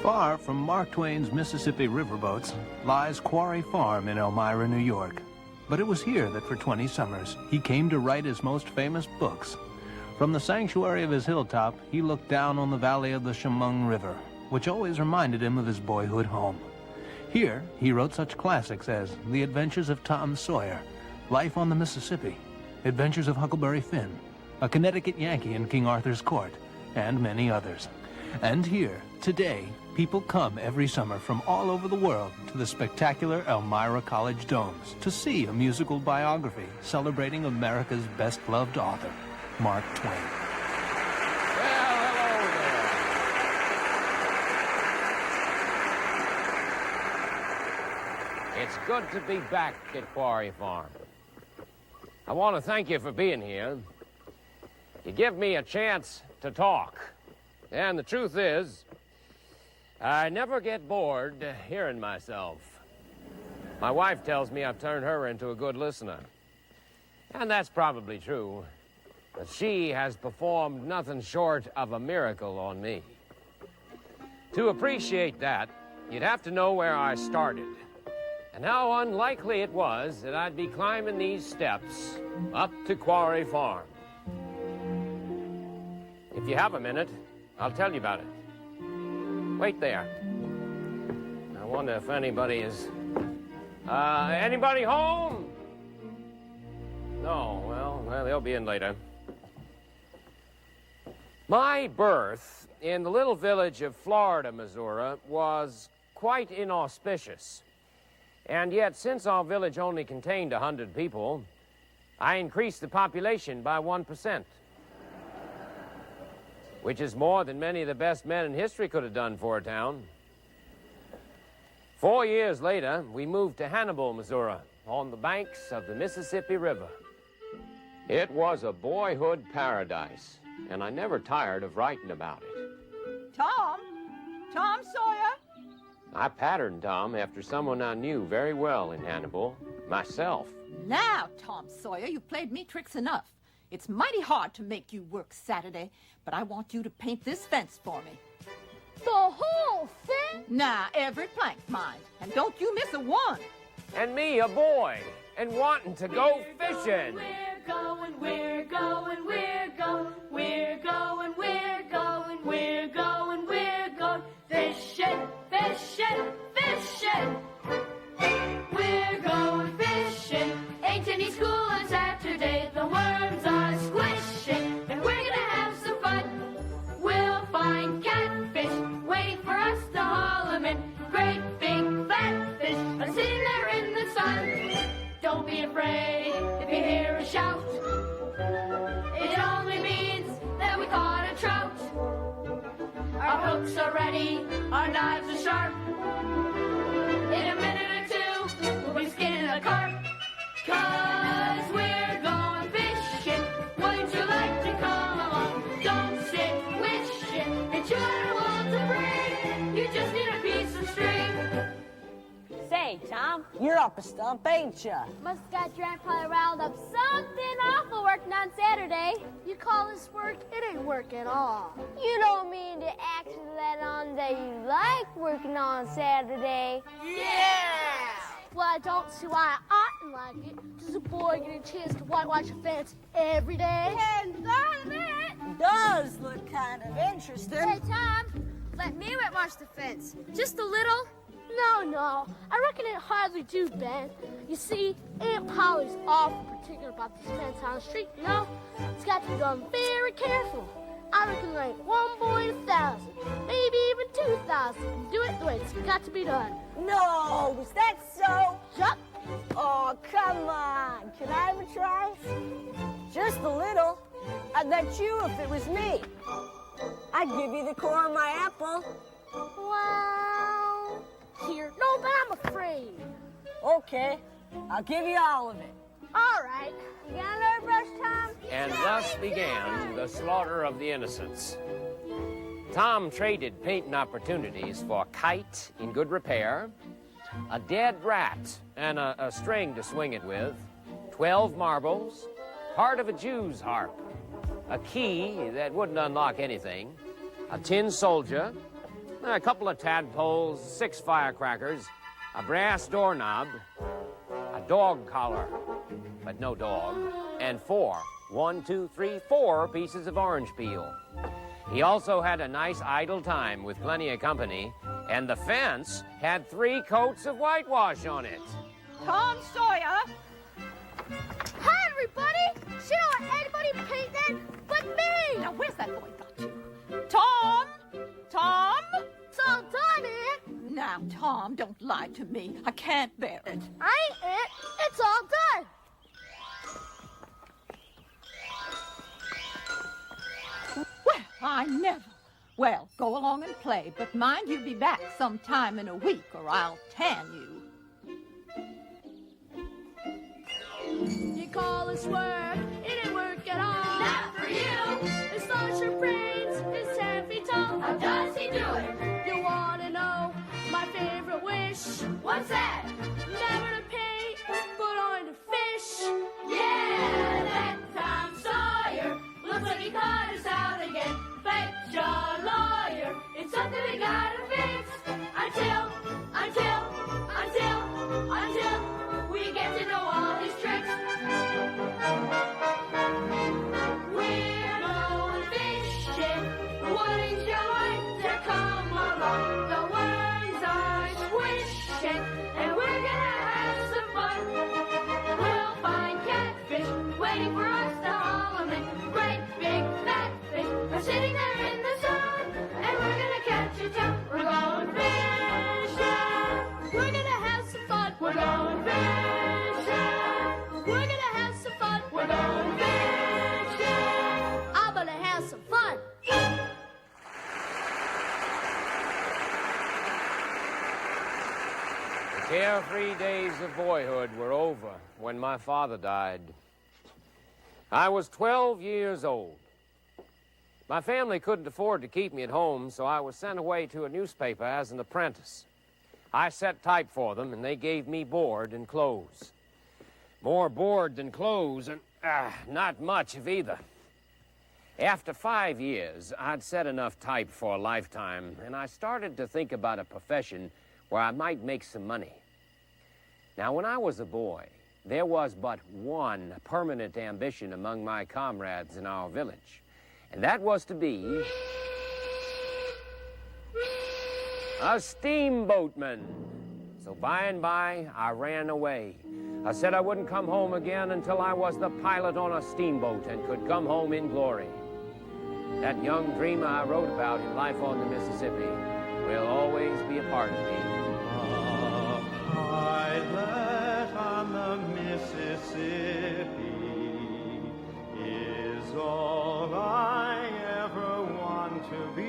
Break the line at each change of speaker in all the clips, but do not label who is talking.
Far from Mark Twain's Mississippi riverboats lies Quarry Farm in Elmira, New York. But it was here that for 20 summers he came to write his most famous books. From the sanctuary of his hilltop, he looked down on the valley of the Chemung River, which always reminded him of his boyhood home. Here, he wrote such classics as The Adventures of Tom Sawyer, Life on the Mississippi, Adventures of Huckleberry Finn, A Connecticut Yankee in King Arthur's Court, and many others. And here, today, people come every summer from all over the world to the spectacular Elmira College Domes to see a musical biography celebrating America's best-loved author, Mark Twain.
Well, hello there. It's good to be back at Quarry Farm. I want to thank you for being here. You give me a chance to talk. And the truth is, I never get bored hearing myself. My wife tells me I've turned her into a good listener. And that's probably true. But she has performed nothing short of a miracle on me. To appreciate that, you'd have to know where I started and how unlikely it was that I'd be climbing these steps up to Quarry Farm. If you have a minute, I'll tell you about it. Wait there. I wonder if anybody is... anybody home? No, well, they'll be in later. My birth in the little village of Florida, Missouri, was quite inauspicious. And yet, since our village only contained 100 people, I increased the population by 1%. Which is more than many of the best men in history could have done for a town. 4 years later, we moved to Hannibal, Missouri, on the banks of the Mississippi River. It was a boyhood paradise, and I never tired of writing about it.
Tom Sawyer?
I patterned Tom after someone I knew very well in Hannibal, myself.
Now, Tom Sawyer, you've played me tricks enough. It's mighty hard to make you work Saturday, but I want you to paint this fence for me.
The whole thing?
Nah, every plank, mind. And don't you miss a one.
And me, a boy, and wanting to go fishing.
We're going, we're going, we're going, we're going, we're going, we're going, we're going, fishing, fishing, fishing. We're going fishing. Ain't any school on Saturday. The worms are squishing, and we're gonna have some fun. We'll find catfish waiting for us to haul 'em in. Great big fat fish are sitting there in the sun. Don't be afraid if you hear a shout. It only means that we caught a trout. Our hooks are ready, our knives are sharp. In a minute or two, we'll be skinning a carp. 'Cause we're going fishing. Wouldn't you like to come along? Don't sit wishing that you had a world to bring. You just need a piece of string.
Say, Tom, you're up a stump, ain't ya?
Must have got your Aunt Polly riled up something awful working on Saturday. You call this work? It ain't work at all. You don't mean to actually let on that you like working on Saturday?
Yeah!
Well, I don't see why I oughtn't like it. Does a boy get a chance to whitewash a fence every day? And none of it!
Does look kind of interesting.
Hey, Tom, let me whitewash the fence. Just a little. No, I reckon it hardly do, Ben. You see, Aunt Polly's awful particular about this fence on the street, you know? It's got to be done very careful. I reckon there ain't one boy in 1,000, maybe even 2,000, can do it the way it's got to be done.
No, is that so?
Yup.
Oh, come on. Can I have a try? Just a little. I'd let you if it was me. I'd give you the core of my apple.
Well, here. No, but I'm afraid.
Okay, I'll give you all of it.
All right. You got another brush, Tom?
And thus began the slaughter of the innocents. Tom traded painting opportunities for a kite in good repair, a dead rat and a string to swing it with, 12 marbles, part of a Jew's harp, a key that wouldn't unlock anything, a tin soldier, A couple of tadpoles, 6 firecrackers, a brass doorknob, a dog collar, but no dog, and 4 pieces of orange peel. He also had a nice idle time with plenty of company, and the fence had 3 coats of whitewash on it.
Tom Sawyer!
Hi, everybody! She don't let anybody paint that but me!
Now, where's that boy got you? Tom! Tom!
It's all done, Aunt.
Now, Tom, don't lie to me. I can't bear it.
I ain't it. It's all done.
Well, I never. Well, go along and play, but mind you be back sometime in a week or I'll tan you.
You call this work, it ain't work at all.
Not for you.
It's not your brains, it's 10 feet tall.
How does he do it?
You wanna know my favorite wish?
What's that?
Never to paint, but on to fish.
Yeah, that Tom Sawyer looks like he caught us out again. Fetch a lawyer. It's something we gotta fix. Until we get to know all his tricks. We're going fishing. Wouldn't you like to come along? The worms are squishing, and we're gonna have some fun. We'll find catfish waiting for us to haul 'em in. Great big fat fish are sitting there in the sun, and we're gonna catch a ton. We're going fishing.
We're gonna have some fun.
We're going fishing.
We're gonna have some fun.
We're going fishing.
I'm gonna have some fun.
The carefree days of boyhood were over when my father died. I was 12 years old. My family couldn't afford to keep me at home, so I was sent away to a newspaper as an apprentice. I set type for them, and they gave me board and clothes. More board than clothes, and not much of either. After 5 years, I'd set enough type for a lifetime, and I started to think about a profession where I might make some money. Now, when I was a boy, there was but one permanent ambition among my comrades in our village, and that was to be a steamboatman. So by and by, I ran away. I said I wouldn't come home again until I was the pilot on a steamboat and could come home in glory. That young dreamer I wrote about in Life on the Mississippi will always be a part of me.
A pilot on the Mississippi is all I ever want to be.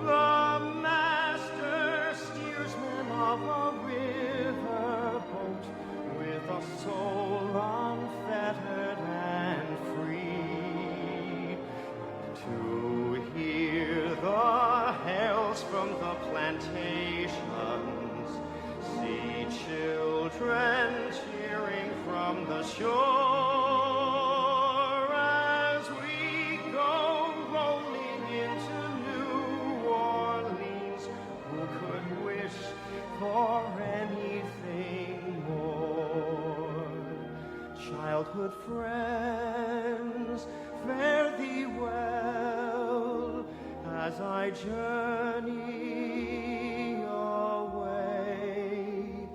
The master steersman of a riverboat with a soul unfettered and free. To hear the hails from the plantations, see children cheering from the shore as we go rolling into New Orleans. Who could wish for anything more? Childhood friends, fare thee well as I journey away.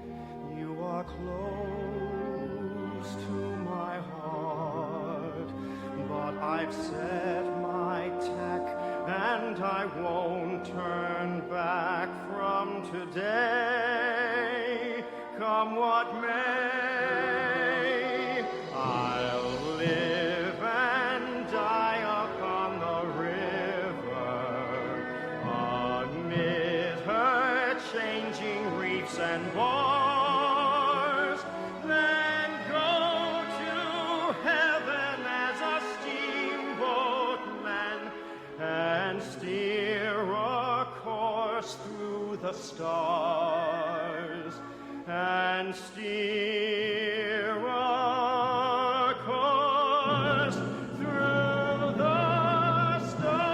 You are close to my heart, but I've set my tack and I won't turn back from today. Come what may, I'll live and die upon the river, amid her changing reefs and bars, then go to heaven as a steamboatman and steer a course through the stars, and steer a course through the stars.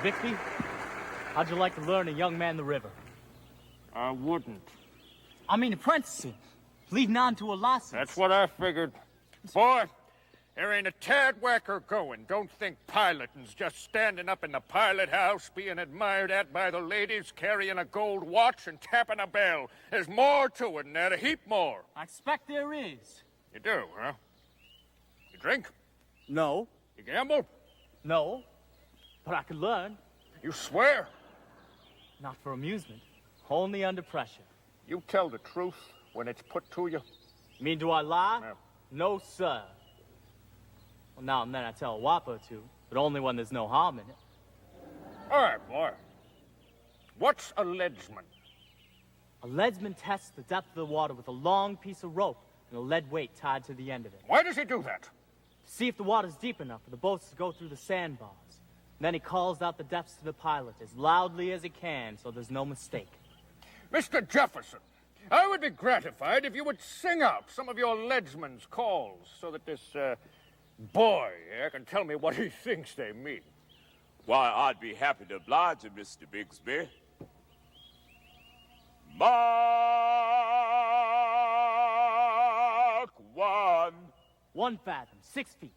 Bixby, how'd you like to learn a young man the river?
I wouldn't.
I mean apprenticing, leading on to a license.
That's what I figured. Boy, there ain't a tad whacker going. Don't think piloting's just standing up in the pilot house, being admired at by the ladies, carrying a gold watch and tapping a bell. There's more to it than that, a heap more.
I expect there is.
You do, huh? You drink?
No.
You gamble?
No. But I could learn.
You swear?
Not for amusement. Only under pressure.
You tell the truth when it's put to you?
Mean do I lie?
No.
No, sir. Well, now and then I tell a whopper or two, but only when there's no harm in it.
All right, boy. What's a leadsman?
A leadsman tests the depth of the water with a long piece of rope and a lead weight tied to the end of it.
Why does he do that?
To see if the water's deep enough for the boats to go through the sandbars. And then he calls out the depths to the pilot as loudly as he can so there's no mistake.
Mr. Jefferson, I would be gratified if you would sing out some of your leadsman's calls so that this, boy here can tell me what he thinks they mean.
Why, I'd be happy to oblige you, Mr. Bixby. Mark 1.
1 fathom, 6 feet.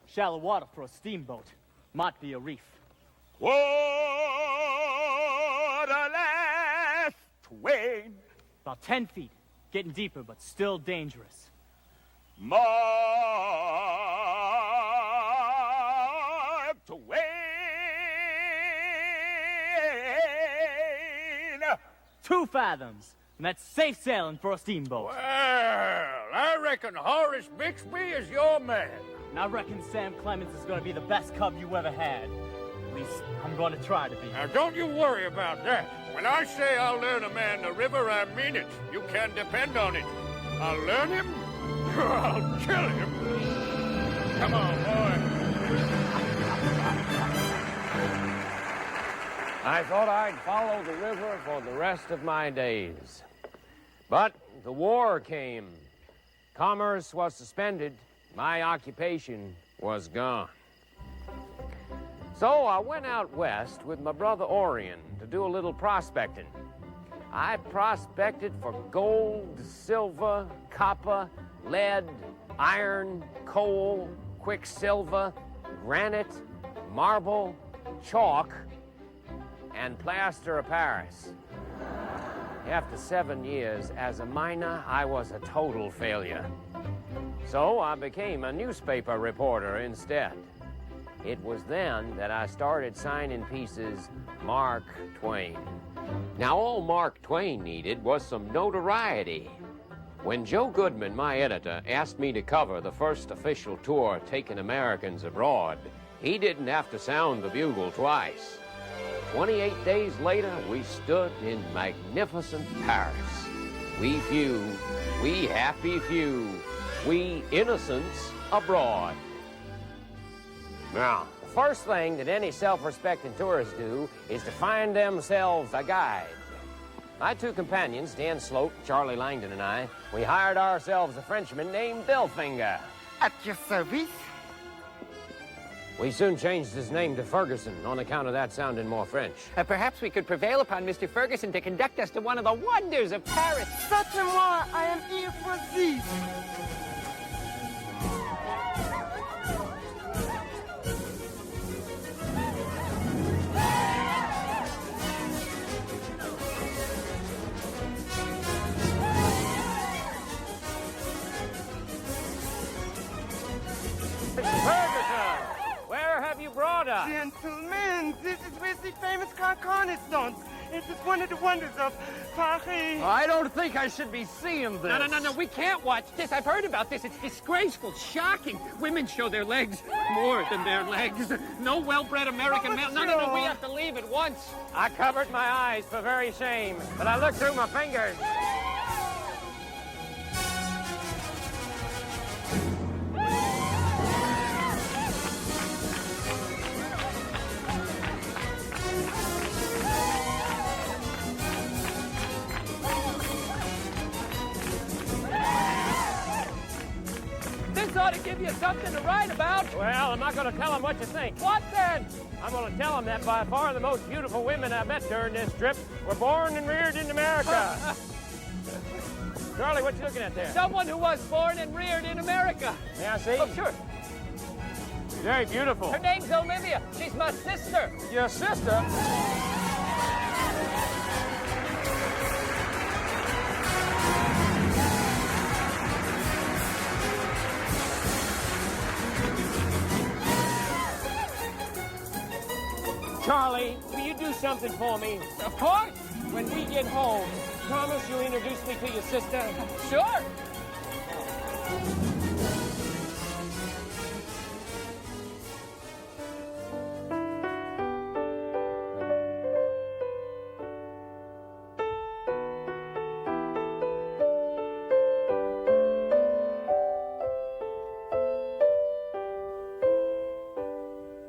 Shallow water for a steamboat. Might be a reef.
Quarter left, Twain.
About 10 feet. Getting deeper, but still dangerous.
Mark Twain.
2 fathoms. And that's safe sailing for a steamboat.
Well, I reckon Horace Bixby is your man.
And I reckon Sam Clemens is going to be the best cub you ever had. At least, I'm going to try to be.
Now, don't you worry about that. When I say I'll learn a man the river, I mean it. You can depend on it. I'll learn him, or I'll kill him. Come on, boy. I thought I'd follow the river for the rest of my days. But the war came. Commerce was suspended. My occupation was gone. So I went out west with my brother Orion to do a little prospecting. I prospected for gold, silver, copper, lead, iron, coal, quicksilver, granite, marble, chalk, and plaster of Paris. After 7 years as a miner, I was a total failure. So I became a newspaper reporter instead. It was then that I started signing pieces Mark Twain. Now, all Mark Twain needed was some notoriety. When Joe Goodman, my editor, asked me to cover the first official tour taking Americans abroad, he didn't have to sound the bugle twice. 28 days later, we stood in magnificent Paris. We few, we happy few, we innocents abroad. Now, the first thing that any self-respecting tourists do is to find themselves a guide. My 2 companions, Dan Sloat, Charlie Langdon, and I, we hired ourselves a Frenchman named Billfinger.
At your service.
We soon changed his name to Ferguson on account of that sounding more French.
Perhaps we could prevail upon Mr. Ferguson to conduct us to one of the wonders of Paris.
Faites-moi, I am here for this.
Ferguson! Where have you brought us?
Gentlemen, this is where the famous Carcon stands. It is one of the wonders of Paris.
I don't think I should be seeing this.
No, we can't watch this. I've heard about this. It's disgraceful, shocking. Women show their legs more than their legs. No well-bred American male. No, we have to leave at once.
I covered my eyes for very shame, but I looked through my fingers.
This ought to give give you something to write about.
Well, I'm not going to tell him what you think.
What then?
I'm going to tell him that by far the most beautiful women I've met during this trip were born and reared in America. Charlie, what you looking at there?
Someone who was born and reared in America.
May I see?
Oh, sure.
Very beautiful.
Her name's Olivia. She's my sister.
Your sister? Charlie, will you do something for me?
Of course.
When we get home, promise you'll introduce me to your sister?
Sure.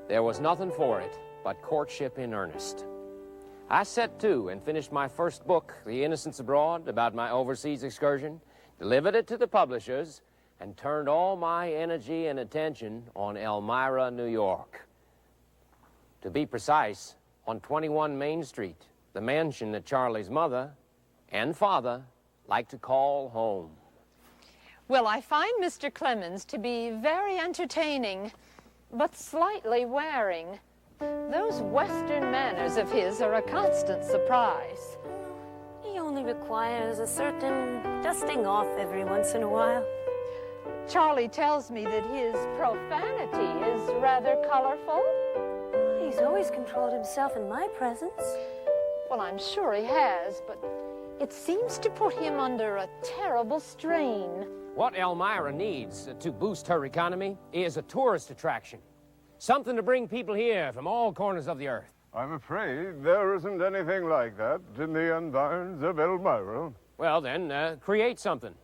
There was nothing for it but courtship in earnest. I set to and finished my first book, The Innocents Abroad, about my overseas excursion, delivered it to the publishers, and turned all my energy and attention on Elmira, New York. To be precise, on 21 Main Street, the mansion that Charlie's mother and father like to call home.
Well, I find Mr. Clemens to be very entertaining, but slightly wearing. Those Western manners of his are a constant surprise.
He only requires a certain dusting off every once in a while.
Charlie tells me that his profanity is rather colorful.
He's always controlled himself in my presence.
Well, I'm sure he has, but it seems to put him under a terrible strain.
What Elmira needs to boost her economy is a tourist attraction. Something to bring people here from all corners of the earth.
I'm afraid there isn't anything like that in the environs of Elmira.
Well, then, create something.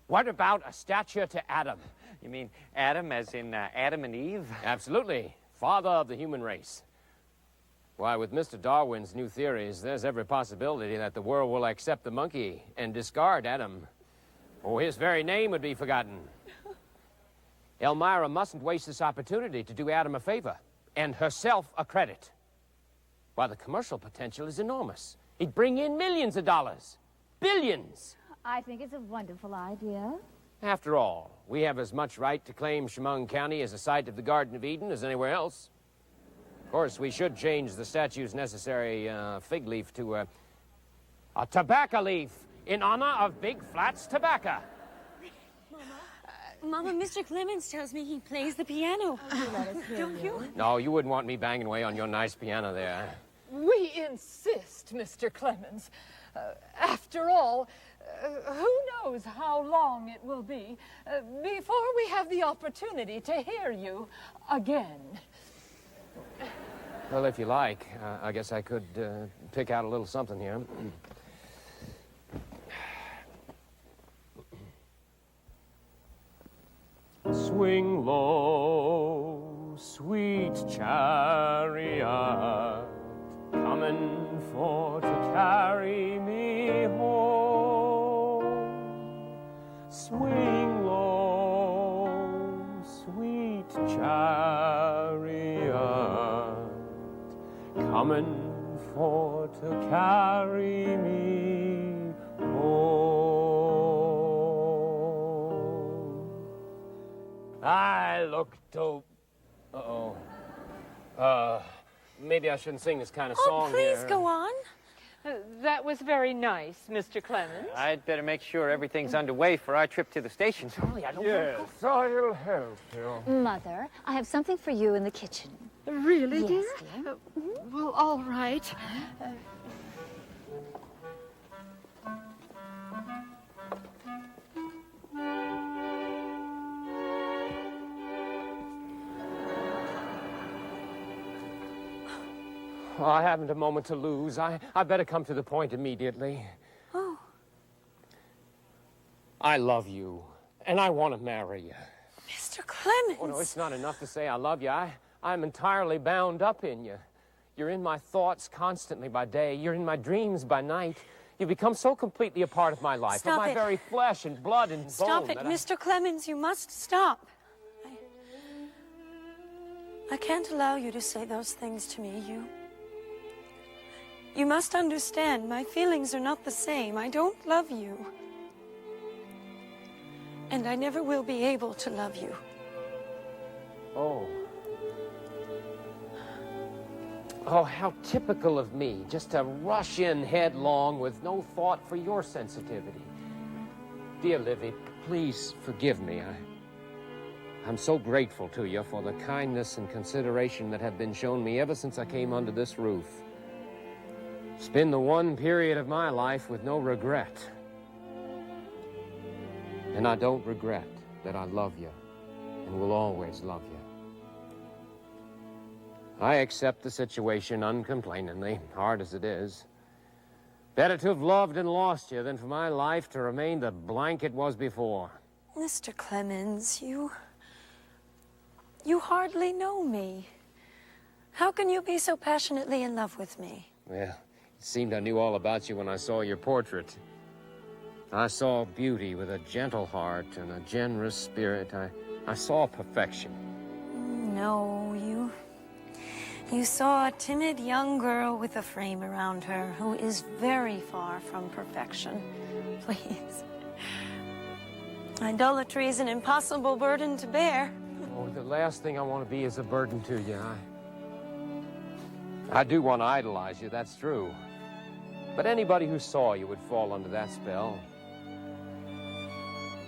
What about a statue to Adam?
You mean Adam as in Adam and Eve?
Absolutely. Father of the human race. Why, with Mr. Darwin's new theories, there's every possibility that the world will accept the monkey and discard Adam. Or his very name would be forgotten. Elmira mustn't waste this opportunity to do Adam a favor and herself a credit. Why, the commercial potential is enormous. He'd bring in millions of dollars. Billions.
I think it's a wonderful idea.
After all, we have as much right to claim Chemung County as a site of the Garden of Eden as anywhere else. Of course, we should change the statue's necessary fig leaf to a tobacco leaf in honor of Big Flat's tobacco.
Mama, Mr. Clemens tells me he plays the piano. Don't you?
No, you wouldn't want me banging away on your nice piano there.
We insist, Mr. Clemens. After all, who knows how long it will be before we have the opportunity to hear you again.
Well, if you like, I guess I could pick out a little something here. Swing low, sweet chariot, coming for to carry me home. Swing low, sweet chariot, coming for to carry me home. I look dope. Maybe I shouldn't sing this kind of song here.
Please go on.
That was very nice, Mr. Clemens.
I'd better make sure everything's underway for our trip to the station.
Charlie, I don't
Yes, I'll help you.
Mother, I have something for you in the kitchen.
Really,
Yes,
dear?
dear.
Well, all right.
Oh, I haven't a moment to lose. I better come to the point immediately.
Oh.
I love you, and I want to marry you.
Mr. Clemens.
Oh, no, it's not enough to say I love you. I'm entirely bound up in you. You're in my thoughts constantly by day. You're in my dreams by night. You've become so completely a part of my life,
Stop
of my
it.
very flesh and blood and
Stop
bone.
it,
that
Mr. Clemens. You must stop.
I can't allow you to say those things to me. You must understand, my feelings are not the same. I don't love you. And I never will be able to love you.
Oh. Oh, how typical of me, just to rush in headlong with no thought for your sensitivity. Dear Livy, please forgive me. I'm so grateful to you for the kindness and consideration that have been shown me ever since I came under this roof. It's been the one period of my life with no regret. And I don't regret that I love you and will always love you. I accept the situation uncomplainingly, hard as it is. Better to have loved and lost you than for my life to remain the blank it was before.
Mr. Clemens, you hardly know me. How can you be so passionately in love with me?
Well, it seemed I knew all about you when I saw your portrait. I saw beauty with a gentle heart and a generous spirit. I saw perfection.
No, you saw a timid young girl with a frame around her who is very far from perfection. Please. Idolatry is an impossible burden to bear.
Oh, the last thing I want to be is a burden to you. I do want to idolize you, that's true. But anybody who saw you would fall under that spell.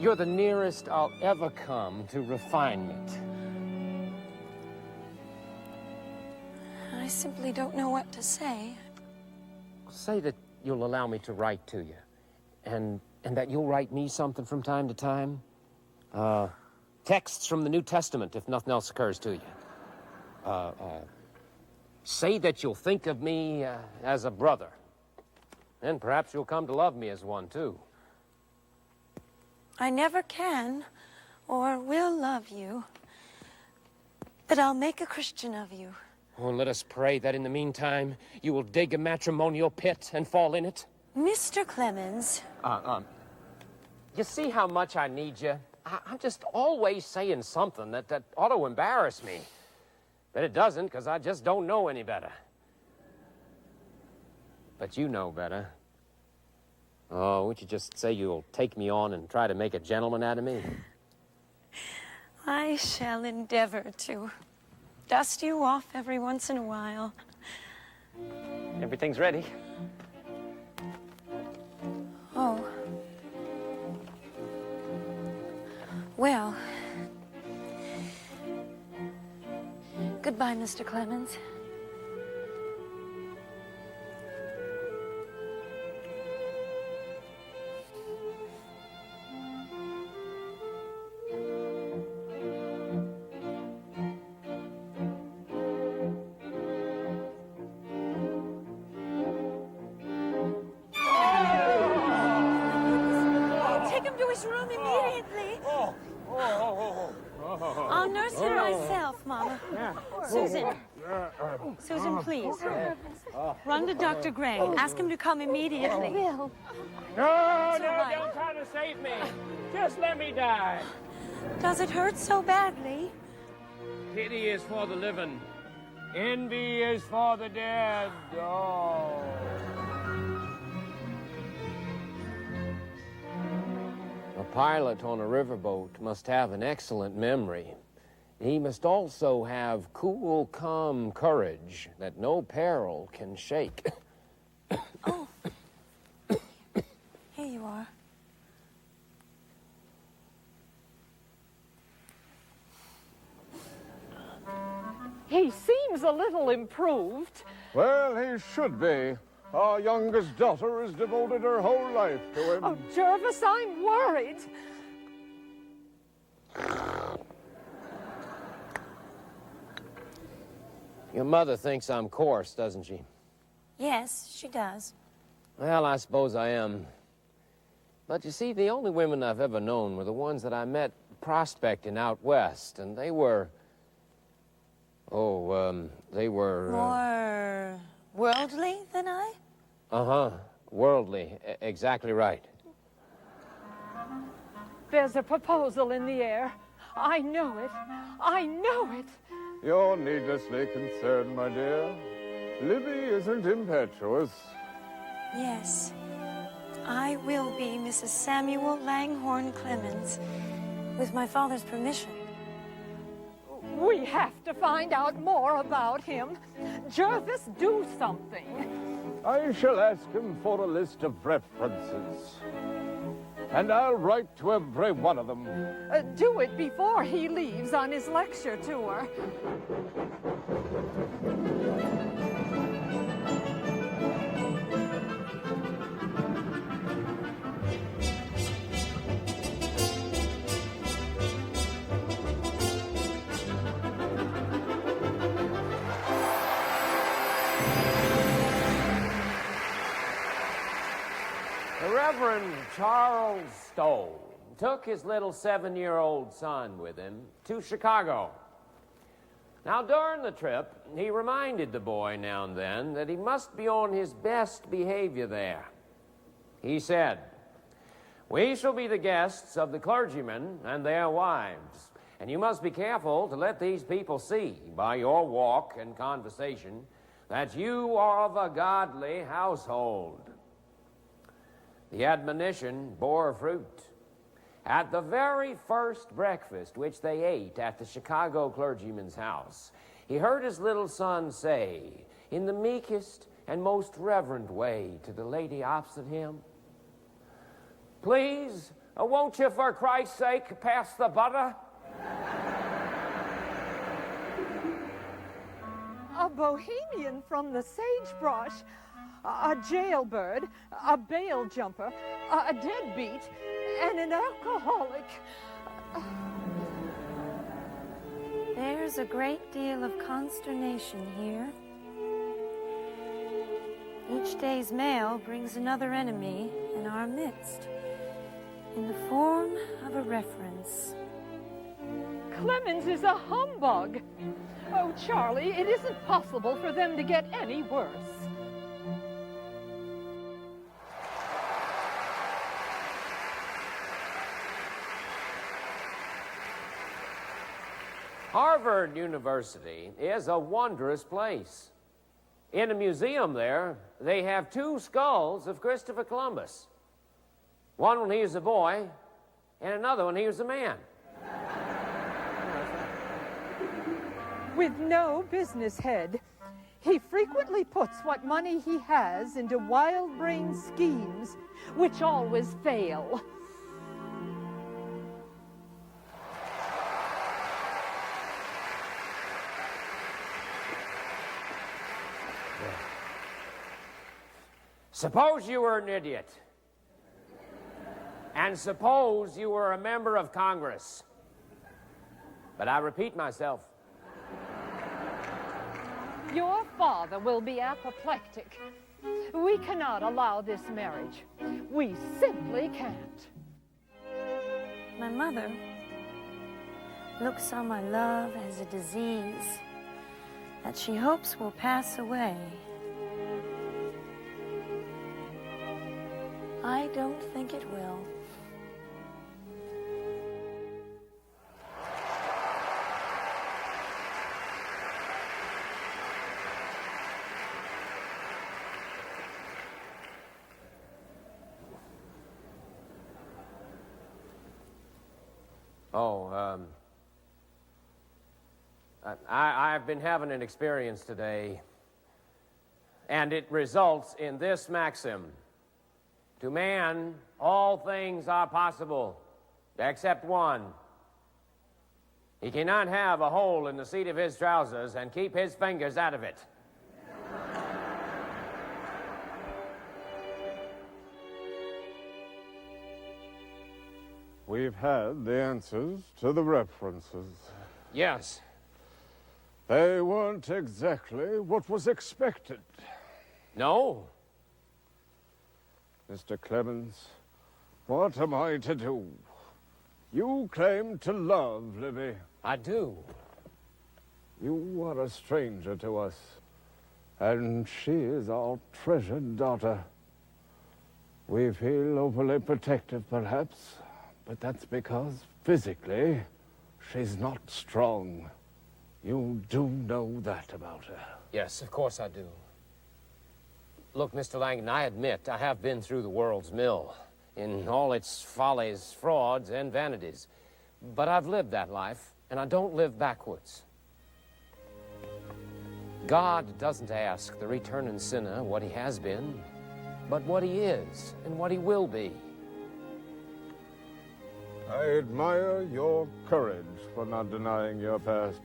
You're the nearest I'll ever come to refinement.
I simply don't know what to say.
Say that you'll allow me to write to you, and that you'll write me something from time to time. Texts from the New Testament, if nothing else occurs to you. Say that you'll think of me as a brother, and perhaps you'll come to love me as one, too.
I never can or will love you, but I'll make a Christian of you.
Oh, and let us pray that in the meantime, you will dig a matrimonial pit and fall in it.
Mr. Clemens.
You see how much I need you? I'm just always saying something that ought to embarrass me. But it doesn't, because I just don't know any better. But you know better. Oh, won't you just say you'll take me on and try to make a gentleman out of me?
I shall endeavor to dust you off every once in a while.
Everything's ready.
Oh. Well. Goodbye, Mr. Clemens. Take him to his room immediately. I'll nurse him myself, Mama. Susan. Susan, please. Run to Dr. Gray. Ask him to come immediately.
No, don't try to save me. Just let me die.
Does it hurt so badly?
Pity is for the living. Envy is for the dead. Oh. A pilot on a riverboat must have an excellent memory. He must also have cool, calm courage that no peril can shake.
Oh. Here you are.
He seems a little improved.
Well, he should be. Our youngest daughter has devoted her whole life to him.
Oh, Jervis, I'm worried.
Your mother thinks I'm coarse, doesn't she?
Yes, she does.
Well, I suppose I am. But you see, the only women I've ever known were the ones that I met prospecting out west, and they were... they were...
More worldly than I?
Uh-huh. Worldly. Exactly right.
There's a proposal in the air. I know it. I know it.
You're needlessly concerned, my dear. Libby isn't impetuous.
Yes, I will be Mrs. Samuel Langhorne Clemens, with my father's permission.
We have to find out more about him. Jervis, do something.
I shall ask him for a list of references. And I'll write to every one of them.
Do it before he leaves on his lecture tour.
The Reverend Charles Stowe took his little 7-year-old son with him to Chicago. Now, during the trip, he reminded the boy now and then that he must be on his best behavior there. He said, "We shall be the guests of the clergymen and their wives, and you must be careful to let these people see by your walk and conversation that you are of a godly household." The admonition bore fruit. At the very first breakfast which they ate at the Chicago clergyman's house, he heard his little son say, in the meekest and most reverent way to the lady opposite him, "Please, won't you, for Christ's sake, pass the butter?"
A bohemian from the sagebrush, a jailbird, a bail jumper, a deadbeat, and an alcoholic.
There's a great deal of consternation here. Each day's mail brings another enemy in our midst, in the form of a reference.
Clemens is a humbug. Oh, Charlie, it isn't possible for them to get any worse.
Harvard University is a wondrous place. In a museum there, they have 2 skulls of Christopher Columbus. One when he was a boy, and another when he was a man.
With no business head, he frequently puts what money he has into wild-brain schemes, which always fail.
Suppose you were an idiot. And suppose you were a member of Congress. But I repeat myself.
Your father will be apoplectic. We cannot allow this marriage. We simply can't.
My mother looks on my love as a disease that she hopes will pass away. I don't think it will.
I've been having an experience today, and it results in this maxim. To man, all things are possible, except one. He cannot have a hole in the seat of his trousers and keep his fingers out of it.
We've had the answers to the references.
Yes.
They weren't exactly what was expected.
No.
Mr. Clemens, what am I to do? You claim to love Libby.
I do.
You are a stranger to us, and she is our treasured daughter. We feel overly protective, perhaps, but that's because physically she's not strong. You do know that about her.
Yes, of course I do. Look, Mr. Langdon, I admit I have been through the world's mill in all its follies, frauds, and vanities. But I've lived that life, and I don't live backwards. God doesn't ask the returning sinner what he has been, but what he is and what he will be.
I admire your courage for not denying your past.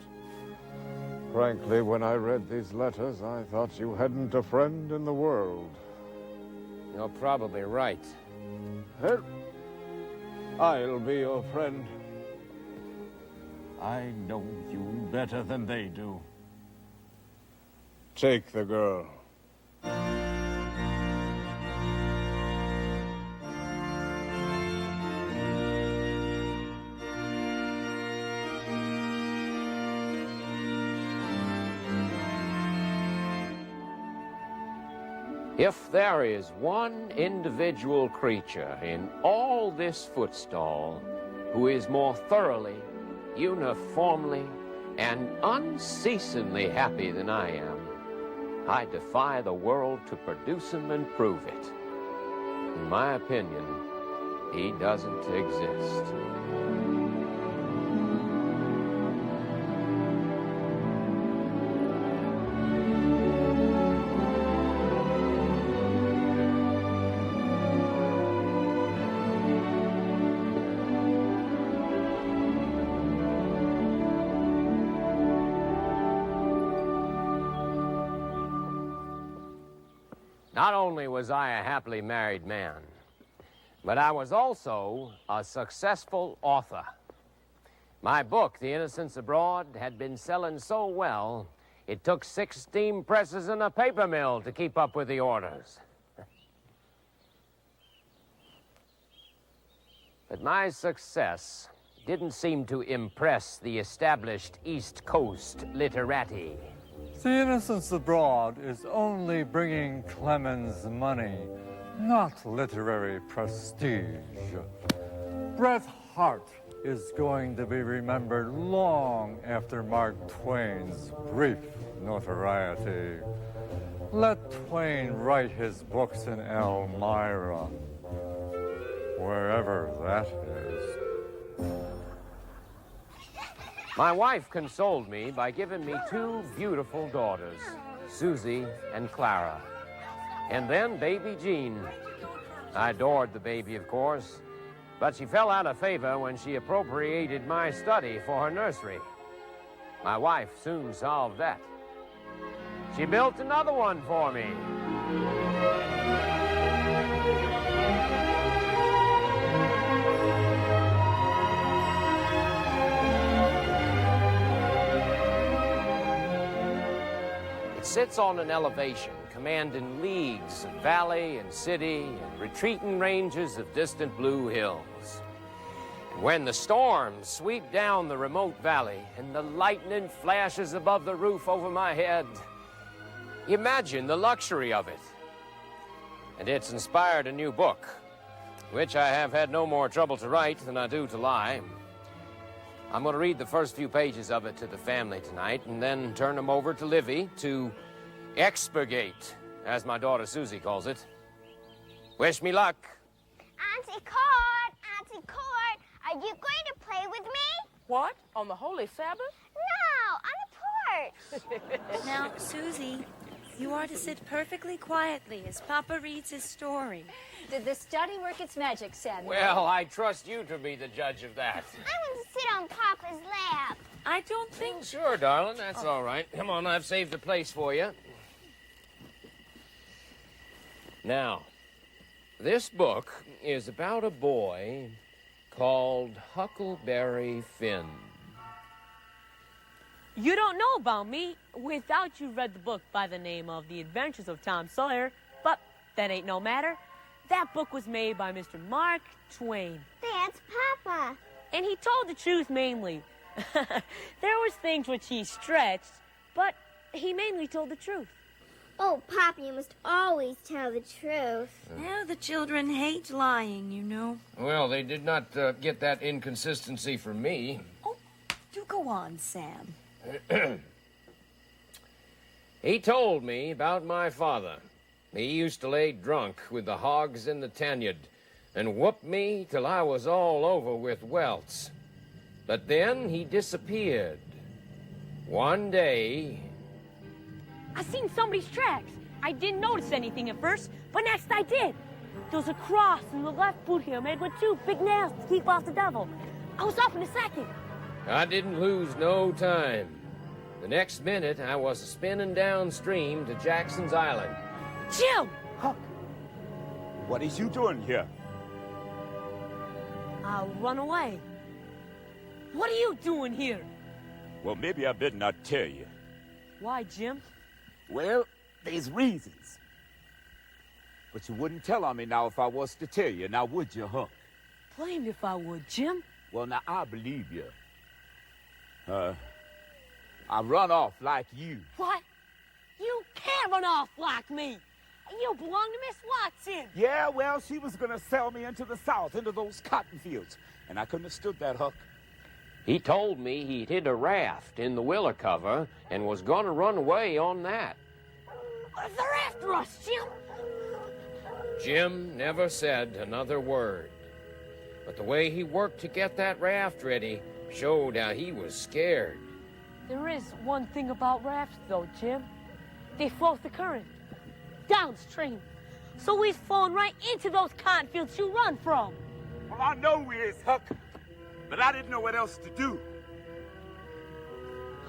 Frankly, when I read these letters, I thought you hadn't a friend in the world.
You're probably right.
Well, I'll be your friend. I know you better than they do. Take the girl.
If there is one individual creature in all this footstall who is more thoroughly, uniformly, and unceasingly happy than I am, I defy the world to produce him and prove it. In my opinion, he doesn't exist. Not only was I a happily married man, but I was also a successful author. My book, The Innocents Abroad, had been selling so well, it took 6 steam presses and a paper mill to keep up with the orders. But my success didn't seem to impress the established East Coast literati.
The Innocents Abroad is only bringing Clemens money, not literary prestige. Bret Hart is going to be remembered long after Mark Twain's brief notoriety. Let Twain write his books in Elmira, wherever that is.
My wife consoled me by giving me 2 beautiful daughters, Susie and Clara, and then baby Jean. I adored the baby, of course, but she fell out of favor when she appropriated my study for her nursery. My wife soon solved that. She built another one for me. It sits on an elevation commanding leagues of valley and city and retreating ranges of distant blue hills. When the storms sweep down the remote valley and the lightning flashes above the roof over my head, imagine the luxury of it. And it's inspired a new book, which I have had no more trouble to write than I do to lie. I'm going to read the first few pages of it to the family tonight and then turn them over to Livy to expurgate, as my daughter Susie calls it. Wish me luck.
Auntie Court, are you going to play with me?
What? On the Holy Sabbath?
No, on the porch.
Now, Susie, you are to sit perfectly quietly as Papa reads his story.
Did the study work its magic, Samuel?
Well, I trust you to be the judge of that.
I want to sit on Papa's lap.
I don't think...
Sure, darling, that's all right. Come on, I've saved a place for you. Now, this book is about a boy called Huckleberry Finn.
You don't know about me without you read the book by the name of The Adventures of Tom Sawyer, but that ain't no matter. That book was made by Mr. Mark Twain.
That's Papa.
And he told the truth mainly. There was things which he stretched, but he mainly told the truth.
Oh, Papa, you must always tell the truth.
Now the children hate lying, you know.
Well, they did not get that inconsistency from me.
Do go on, Sam.
He told me about my father. He used to lay drunk with the hogs in the Tanyard and whoop me till I was all over with welts. But then he disappeared. One day...
I seen somebody's tracks. I didn't notice anything at first, but next I did. There was a cross in the left boot heel made with 2 big nails to keep off the devil. I was off in a second.
I didn't lose no time. The next minute, I was spinning downstream to Jackson's Island.
Jim!
Huck, what is you doing here?
I'll run away. What are you doing here?
Well, maybe I better not tell you.
Why, Jim?
Well, there's reasons. But you wouldn't tell on me now if I was to tell you, now would you, Huck?
Blamed if I would, Jim.
Well, now, I believe you. I run off like you.
What? You can't run off like me. You belong to Miss Watson.
Yeah, well, she was gonna sell me into the South, into those cotton fields. And I couldn't have stood that, Huck.
He told me he'd hid a raft in the willow cover and was gonna run away on that.
They're after us, Jim.
Jim never said another word. But the way he worked to get that raft ready showed how he was scared.
There is one thing about rafts, though, Jim. They float the current downstream. So we's falling right into those cotton fields you run from.
Well, I know we is, Huck. But I didn't know what else to do.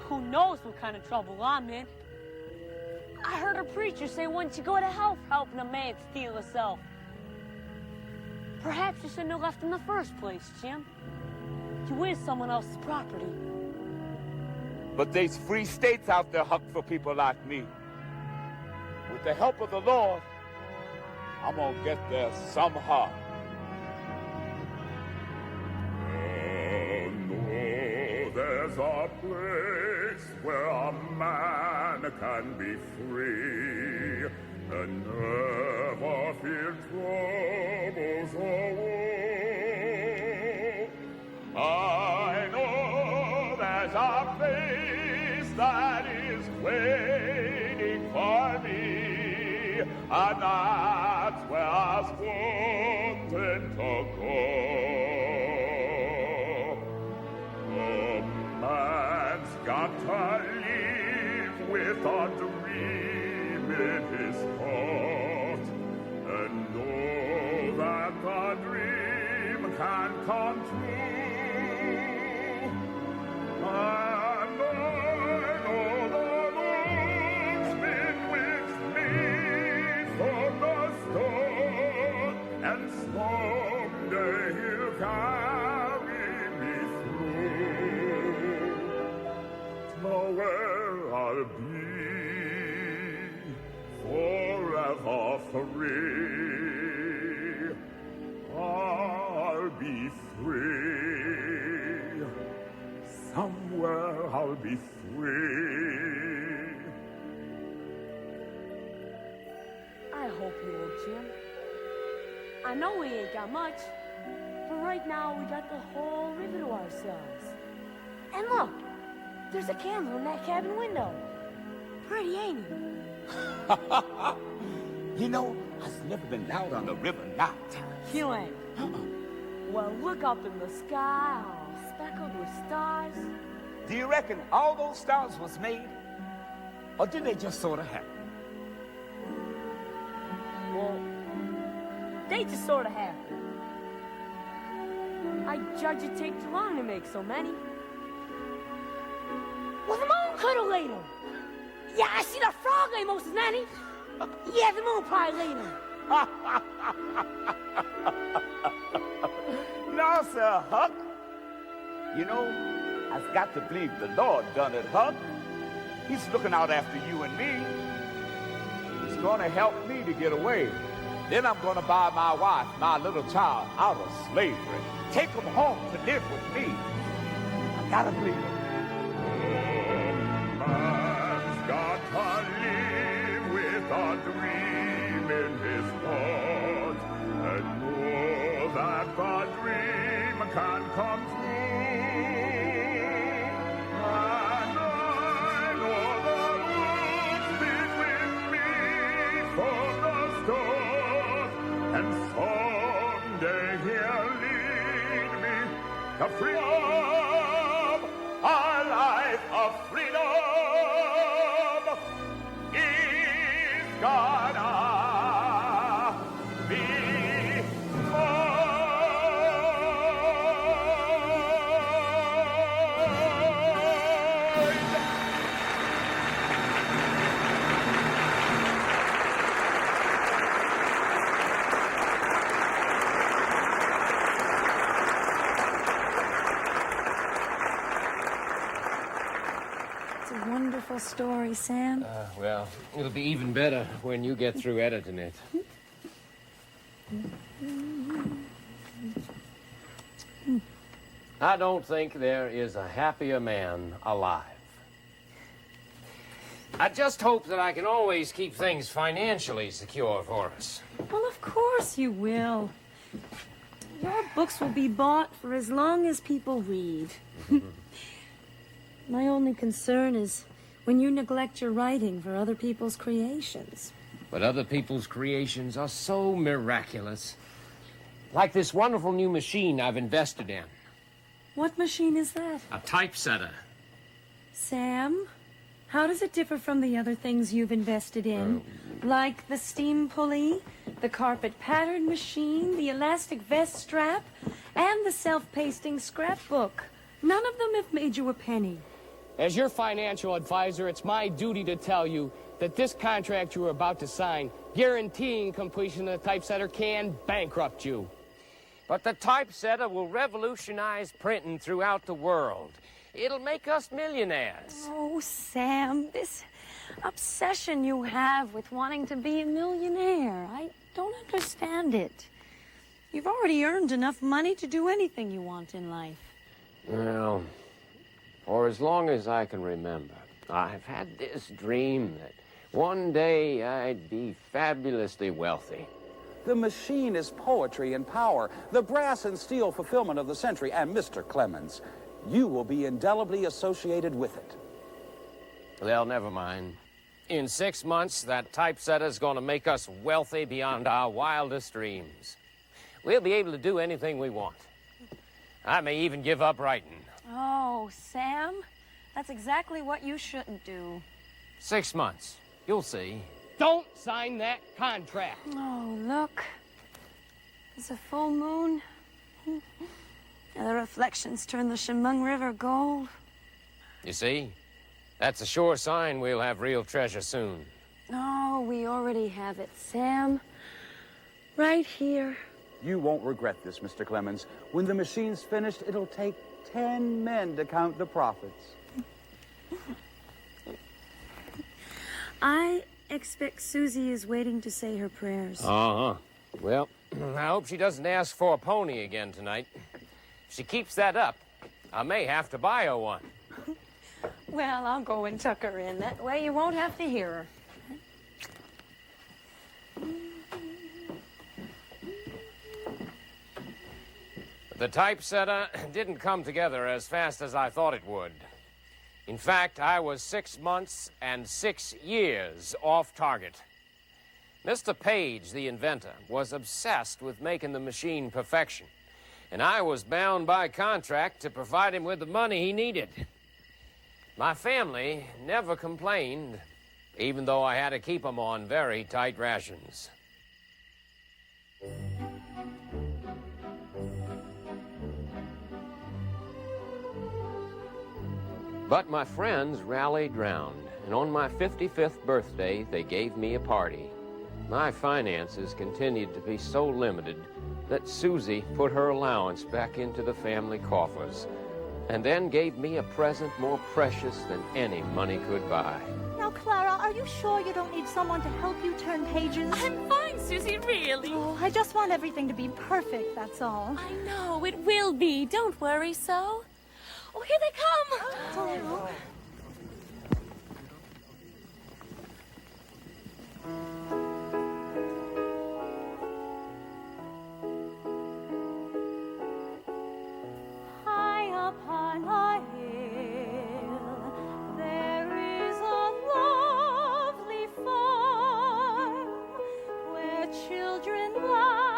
Who knows what kind of trouble I'm in? I heard a preacher say once you go to hell for helping a man steal himself. Perhaps you shouldn't have left in the first place, Jim. You is someone else's property.
But there's free states out there, Huck, for people like me. With the help of the Lord, I'm gonna get there somehow.
There's a place where a man can be free and never feel troubles or woe. I know there's a place that is waiting for me, and that's where I was wanting to go. Man's got to live with a dream in his heart and know that the dream can come true. And I know the Lord's been with me from the start, and someday he'll carry me through. Where I'll be forever free. I'll be free. Somewhere I'll be free.
I hope you will, Jim. I know we ain't got much, but right now we got the whole river to ourselves. And look, there's a candle in that cabin window. Pretty, ain't it?
You know, I've never been out on the river night.
You ain't? Well, look up in the sky, all speckled with stars.
Do you reckon all those stars was made? Or did they just sort of happen?
Well, they just sort of happen. I judge it take too long to make so many. Well, the moon could have laid them. Yeah, I see the frog lay most as many. Yeah, the moon probably laid them.
No, sir, Huck. You know, I've got to believe the Lord done it, Huck. He's looking out after you and me. He's going to help me to get away. Then I'm going to buy my wife, my little child, out of slavery. Take them home to live with me. I got to believe it.
Man's got to live with a dream in his heart and know that the dream can come true. And and someday he'll lead me to freedom, a life of freedom is gonna be
It's a wonderful story, Sam.
Well, it'll be even better when you get through editing it. I don't think there is a happier man alive. I just hope that I can always keep things financially secure for us.
Well, of course you will. Your books will be bought for as long as people read. My only concern is when you neglect your writing for other people's creations.
But other people's creations are so miraculous. Like this wonderful new machine I've invested in.
What machine is that?
A typesetter.
Sam, how does it differ from the other things you've invested in? Like the steam pulley, the carpet pattern machine, the elastic vest strap, and the self-pasting scrapbook. None of them have made you a penny.
As your financial advisor, it's my duty to tell you that this contract you are about to sign, guaranteeing completion of the typesetter, can bankrupt you.
But the typesetter will revolutionize printing throughout the world. It'll make us millionaires.
Oh, Sam, this obsession you have with wanting to be a millionaire, I don't understand it. You've already earned enough money to do anything you want in life.
Well, for as long as I can remember, I've had this dream that one day I'd be fabulously wealthy.
The machine is poetry and power, the brass and steel fulfillment of the century, and Mr. Clemens, you will be indelibly associated with it.
Well, never mind. In 6 months, that typesetter's going to make us wealthy beyond our wildest dreams. We'll be able to do anything we want. I may even give up writing.
Oh, Sam, that's exactly what you shouldn't do.
6 months. You'll see.
Don't sign that contract.
Oh, look. It's a full moon. And the reflections turn the Chemung River gold.
You see? That's a sure sign we'll have real treasure soon.
Oh, we already have it, Sam. Right here.
You won't regret this, Mr. Clemens. When the machine's finished, it'll take 10 men to count the profits.
I expect Susie is waiting to say her prayers.
Uh-huh. Well, I hope she doesn't ask for a pony again tonight. If she keeps that up, I may have to buy her one.
Well, I'll go and tuck her in. That way you won't have to hear her.
The typesetter didn't come together as fast as I thought it would. In fact, I was 6 months and 6 years off target. Mr. Page, the inventor, was obsessed with making the machine perfection, and I was bound by contract to provide him with the money he needed. My family never complained, even though I had to keep them on very tight rations. But my friends rallied round, and on my 55th birthday, they gave me a party. My finances continued to be so limited that Susie put her allowance back into the family coffers, and then gave me a present more precious than any money could buy.
Now, Clara, are you sure you don't need someone to help you turn pages?
I'm fine, Susie, really.
Oh, I just want everything to be perfect, that's all.
I know, it will be. Don't worry so. Oh, here they come!
Oh. High upon a hill, there is a lovely farm where children lie.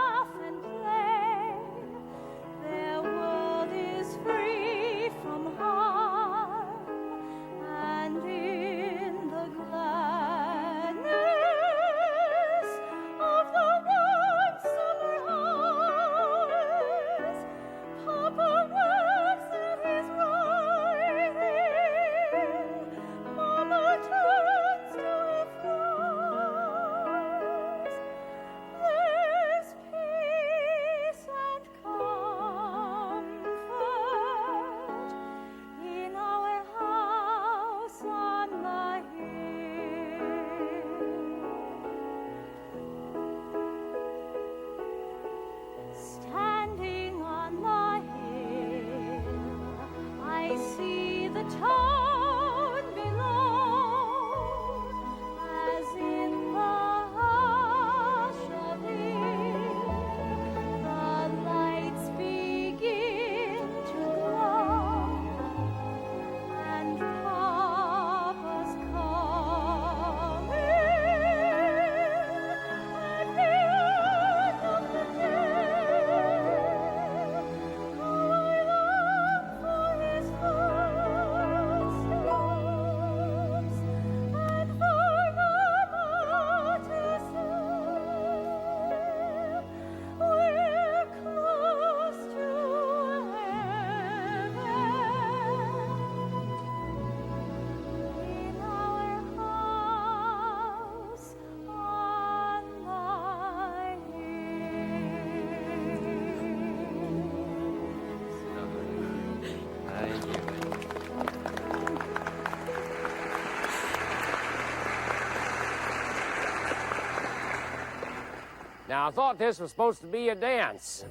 Now, I thought this was supposed to be a dance.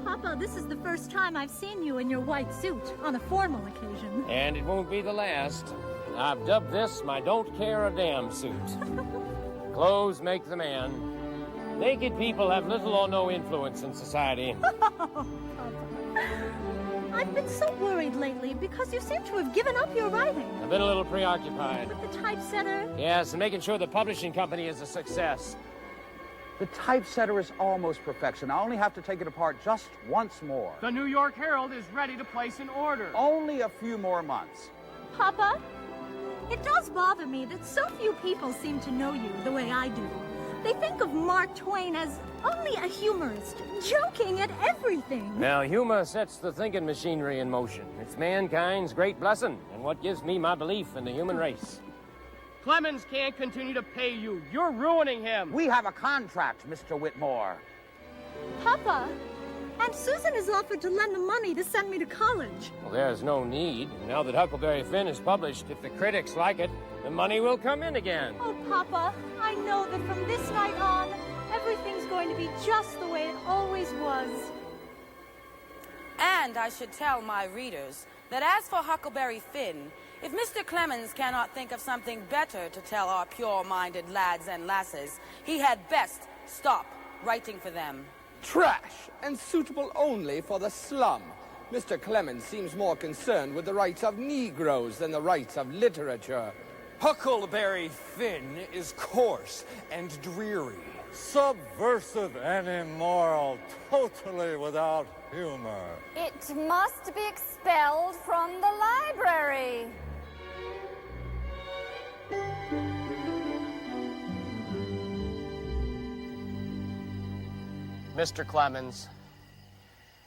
Papa, this is the first time I've seen you in your white suit on a formal occasion.
And it won't be the last. I've dubbed this my don't care a damn suit. Clothes make the man. Naked people have little or no influence in society.
I've been so worried lately because you seem to have given up your writing.
I've been a little preoccupied.
With the typesetter?
Yes, and making sure the publishing company is a success.
The typesetter is almost perfection. I only have to take it apart just once more.
The New York Herald is ready to place an order.
Only a few more months.
Papa, it does bother me that so few people seem to know you the way I do. They think of Mark Twain as only a humorist, joking at everything.
Now, humor sets the thinking machinery in motion. It's mankind's great blessing, and what gives me my belief in the human race.
Clemens can't continue to pay you. You're ruining him.
We have a contract, Mr. Whitmore.
Papa, Aunt Susan has offered to lend the money to send me to college.
Well, there's no need. Now that Huckleberry Finn is published, if the critics like it, the money will come in again.
Oh, Papa, I know that from this night on, everything's going to be just the way it always was.
And I should tell my readers that as for Huckleberry Finn, if Mr. Clemens cannot think of something better to tell our pure-minded lads and lasses, he had best stop writing for them.
Trash, and suitable only for the slum. Mr. Clemens seems more concerned with the rights of Negroes than the rights of literature.
Huckleberry Finn is coarse and dreary. Subversive and immoral, totally without humor.
It must be expelled from the library.
Mr. Clemens,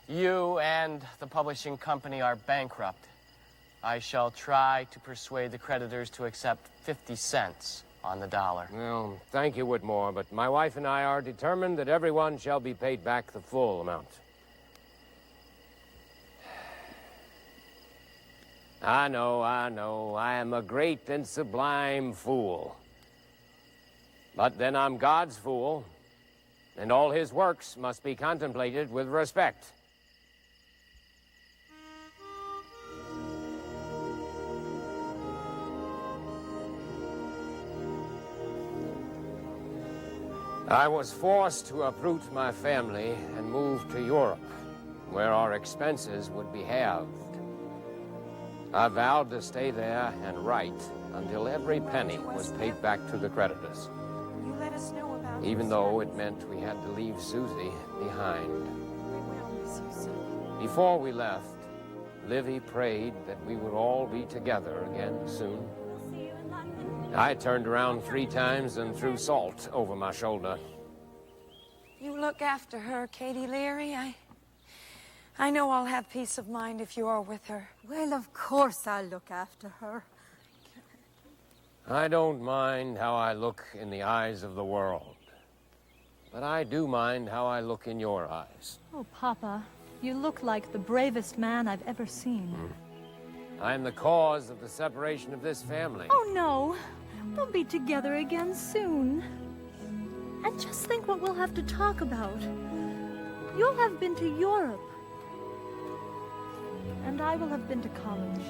you and the publishing company are bankrupt. I shall try to persuade the creditors to accept 50 cents on the dollar.
Well, thank you, Whitmore, but my wife and I are determined that everyone shall be paid back the full amount. I know, I am a great and sublime fool. But then I'm God's fool, and all his works must be contemplated with respect. I was forced to uproot my family and move to Europe, where our expenses would be halved. I vowed to stay there and write until every penny was paid back to the creditors,
You let us know about
even though it meant we had to leave Susie behind.
We will miss you so.
Before we left, Livy prayed that we would all be together again soon. I turned around 3 times and threw salt over my shoulder.
You look after her, Katie Leary. I know I'll have peace of mind if you are with her.
Well, of course I'll look after her.
I don't mind how I look in the eyes of the world, but I do mind how I look in your eyes.
Oh, Papa, you look like the bravest man I've ever seen.
I'm the cause of the separation of this family.
Oh, no. We'll be together again soon. And just think what we'll have to talk about. You'll have been to Europe. And I will have been to college.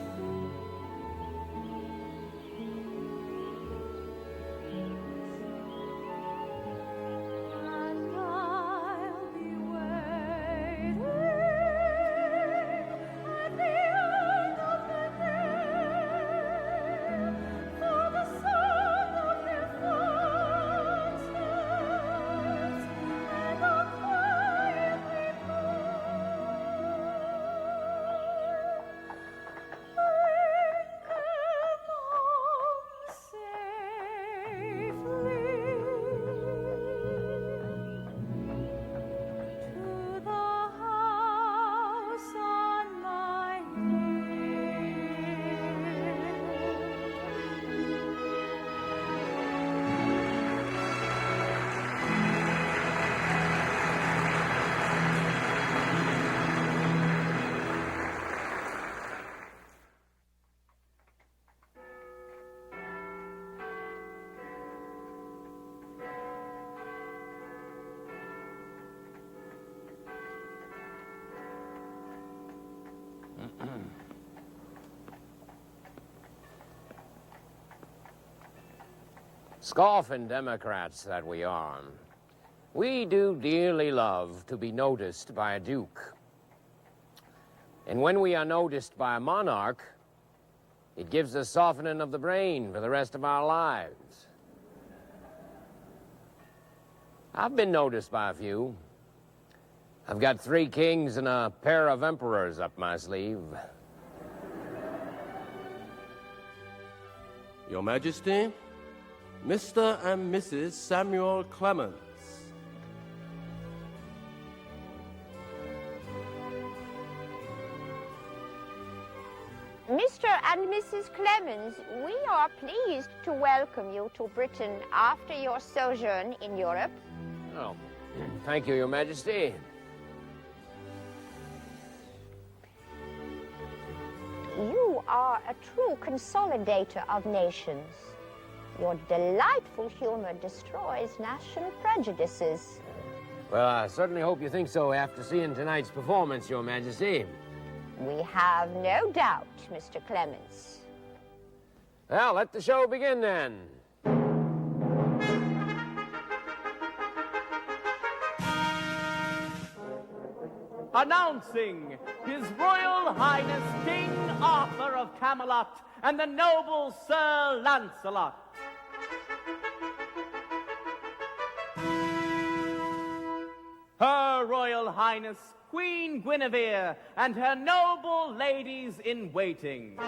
Scoffing Democrats that we are, we do dearly love to be noticed by a duke. And when we are noticed by a monarch, it gives us softening of the brain for the rest of our lives. I've been noticed by a few. I've got 3 kings and a pair of emperors up my sleeve.
Your Majesty, Mr. and Mrs. Samuel Clemens.
Mr. and Mrs. Clemens, we are pleased to welcome you to Britain after your sojourn in Europe.
Oh, thank you, Your Majesty.
You are a true consolidator of nations. Your delightful humor destroys national prejudices.
Well, I certainly hope you think so after seeing tonight's performance, Your Majesty.
We have no doubt, Mr. Clemens.
Well, let the show begin then.
Announcing His Royal Highness King Arthur of Camelot and the noble Sir Lancelot. Her Royal Highness Queen Guinevere and her noble ladies in waiting.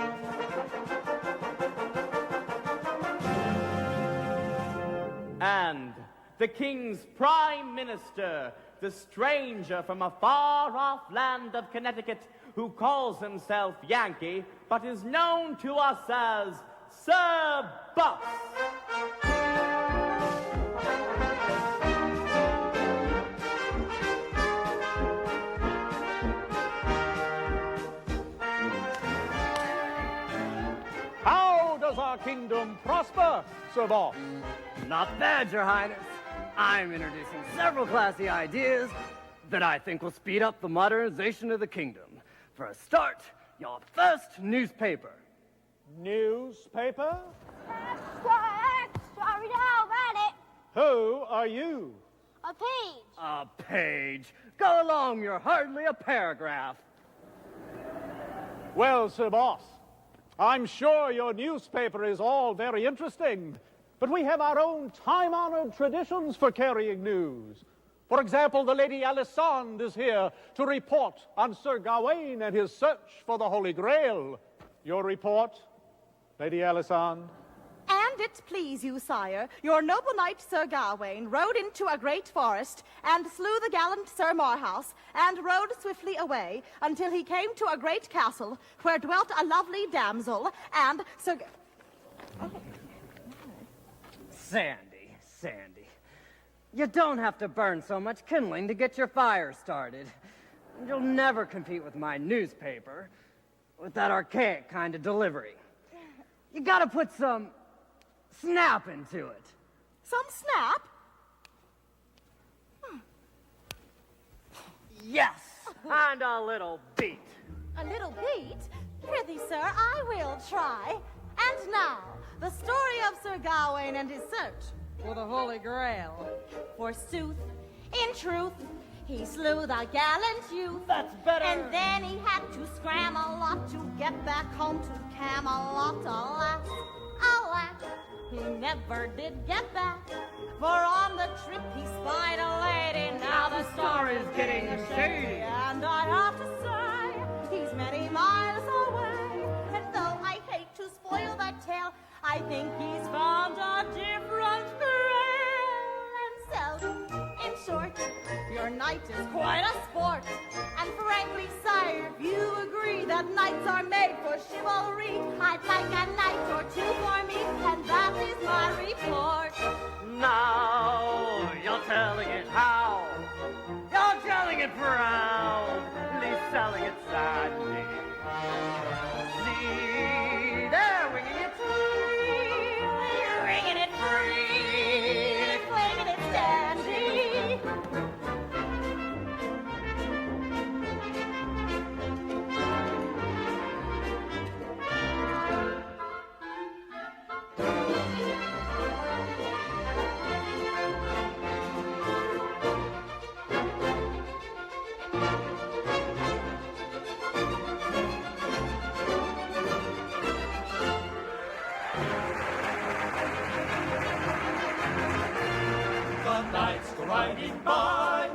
And the King's Prime Minister, the stranger from a far-off land of Connecticut who calls himself Yankee, but is known to us as Sir Bucks.
How does our kingdom prosper, Sir Boss?
Not bad, Your Highness. I'm introducing several classy ideas that I think will speed up the modernization of the kingdom. For a start, your first newspaper.
Newspaper?
Extra, read all about it.
Who are you?
A page.
A page. Go along, you're hardly a paragraph.
Well, Sir Boss, I'm sure your newspaper is all very interesting, but we have our own time-honored traditions for carrying news. For example, the Lady Alisande is here to report on Sir Gawain and his search for the Holy Grail. Your report, Lady Alisande?
And it please you, sire, your noble knight Sir Gawain rode into a great forest and slew the gallant Sir Marhaus and rode swiftly away until he came to a great castle where dwelt a lovely damsel and Sir...
Sandy, you don't have to burn so much kindling to get your fire started. You'll never compete with my newspaper with that archaic kind of delivery. You gotta put some snap into it.
Some snap?
Yes, and a little beat.
A little beat? Prithee, sir, I will try. And now, the story of Sir Gawain and his search for the Holy Grail. Forsooth, in truth, he slew the gallant youth.
That's better.
And then he had to scram a lot to get back home to Camelot. Alas, alas, he never did get back. For on the trip he spied a lady. Now the story's getting shady. And I have to say, he's many miles away. And though I hate to spoil that tale, I think he's found a different grail. And so, in short, your knight is quite a sport. And frankly, sire, if you agree that knights are made for chivalry, I'd like a knight or two for me, and that is my report.
Now, you're telling it how? You're telling it proudly, selling it sadly. See, they're winging it free, ringing it free, flinging it dandy.
riding by,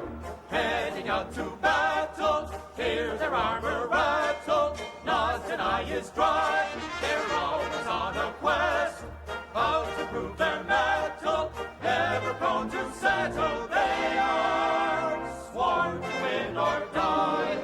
heading out to battle. Hear their armor rattle, not an eye is dry. They're always on a quest, out to prove their mettle, never prone to settle. They are sworn to win or die.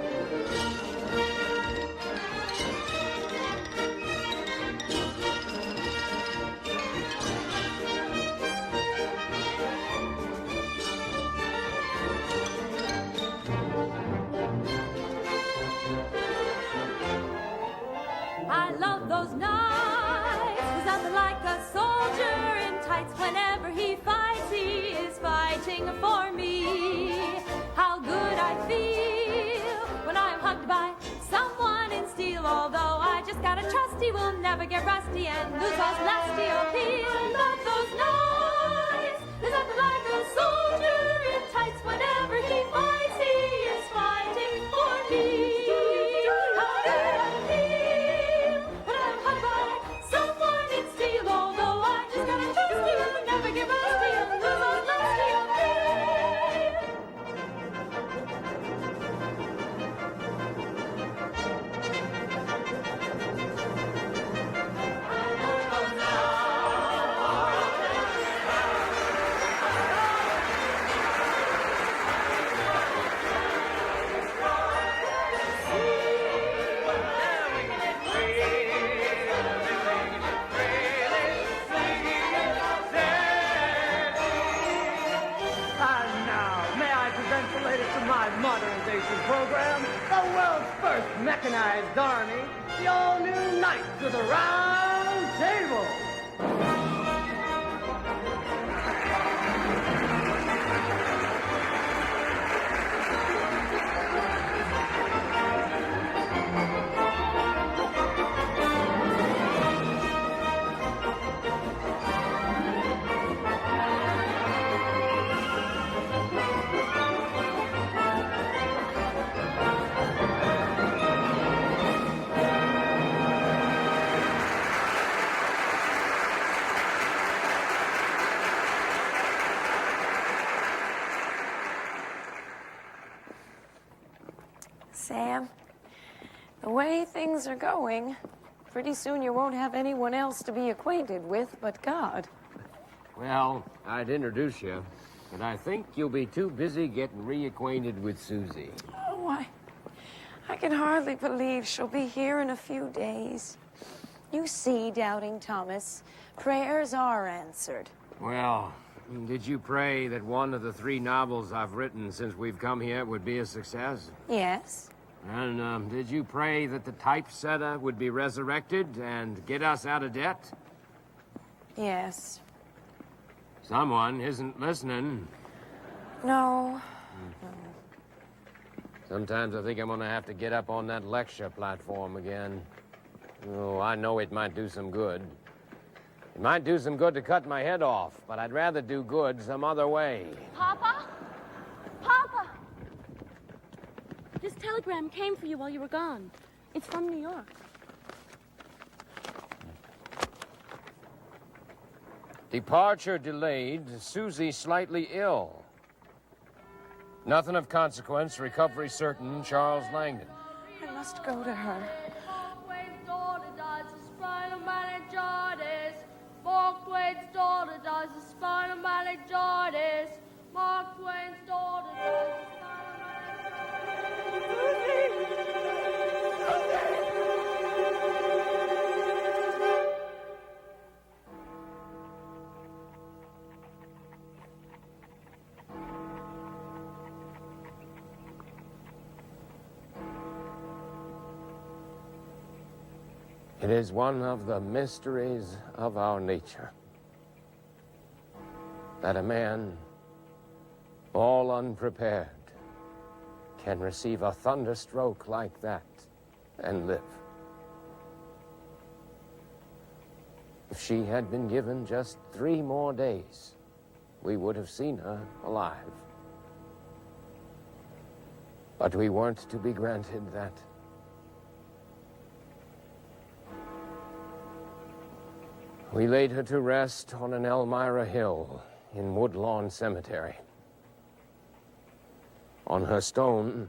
I love those nights, 'cause I'm like a soldier in tights. Whenever he fights, he is fighting for me. How good I feel when I'm hugged by someone in steel. Although I just gotta trust he will never get rusty and lose all nasty appeal. Love those nights, 'cause I'm like a soldier in tights. Whenever he fights, he is fighting for me. How good I feel when I'm hugged by someone in steel. Although I just gotta trust he will never get rusty and lose all nasty appeal.
And now, may I present the latest of my modernization program, the world's first mechanized army, the all-new Knights of the Round Table.
Sam, the way things are going, pretty soon you won't have anyone else to be acquainted with but God.
Well, I'd introduce you, but I think you'll be too busy getting reacquainted with Susie.
Oh, I can hardly believe she'll be here in a few days. You see, Doubting Thomas, prayers are answered.
Well, did you pray that one of the 3 novels I've written since we've come here would be a success?
Yes.
And did you pray that the typesetter would be resurrected and get us out of debt?
Yes.
Someone isn't listening.
No.
Sometimes I think I'm gonna have to get up on that lecture platform again. Oh, I know it might do some good. It might do some good to cut my head off, but I'd rather do good some other way.
Papa? Papa! This telegram came for you while you were gone. It's from New York.
Departure delayed, Susie slightly ill. Nothing of consequence, recovery certain, Charles Langdon.
I must go to her.
Mark Twain's daughter dies of spinal meningitis. Mark Twain's daughter dies of
It is one of the mysteries of our nature that a man, all unprepared, can receive a thunderstroke like that and live. If she had been given just 3 more days, we would have seen her alive. But we weren't to be granted that. We laid her to rest on an Elmira hill in Woodlawn Cemetery. On her stone,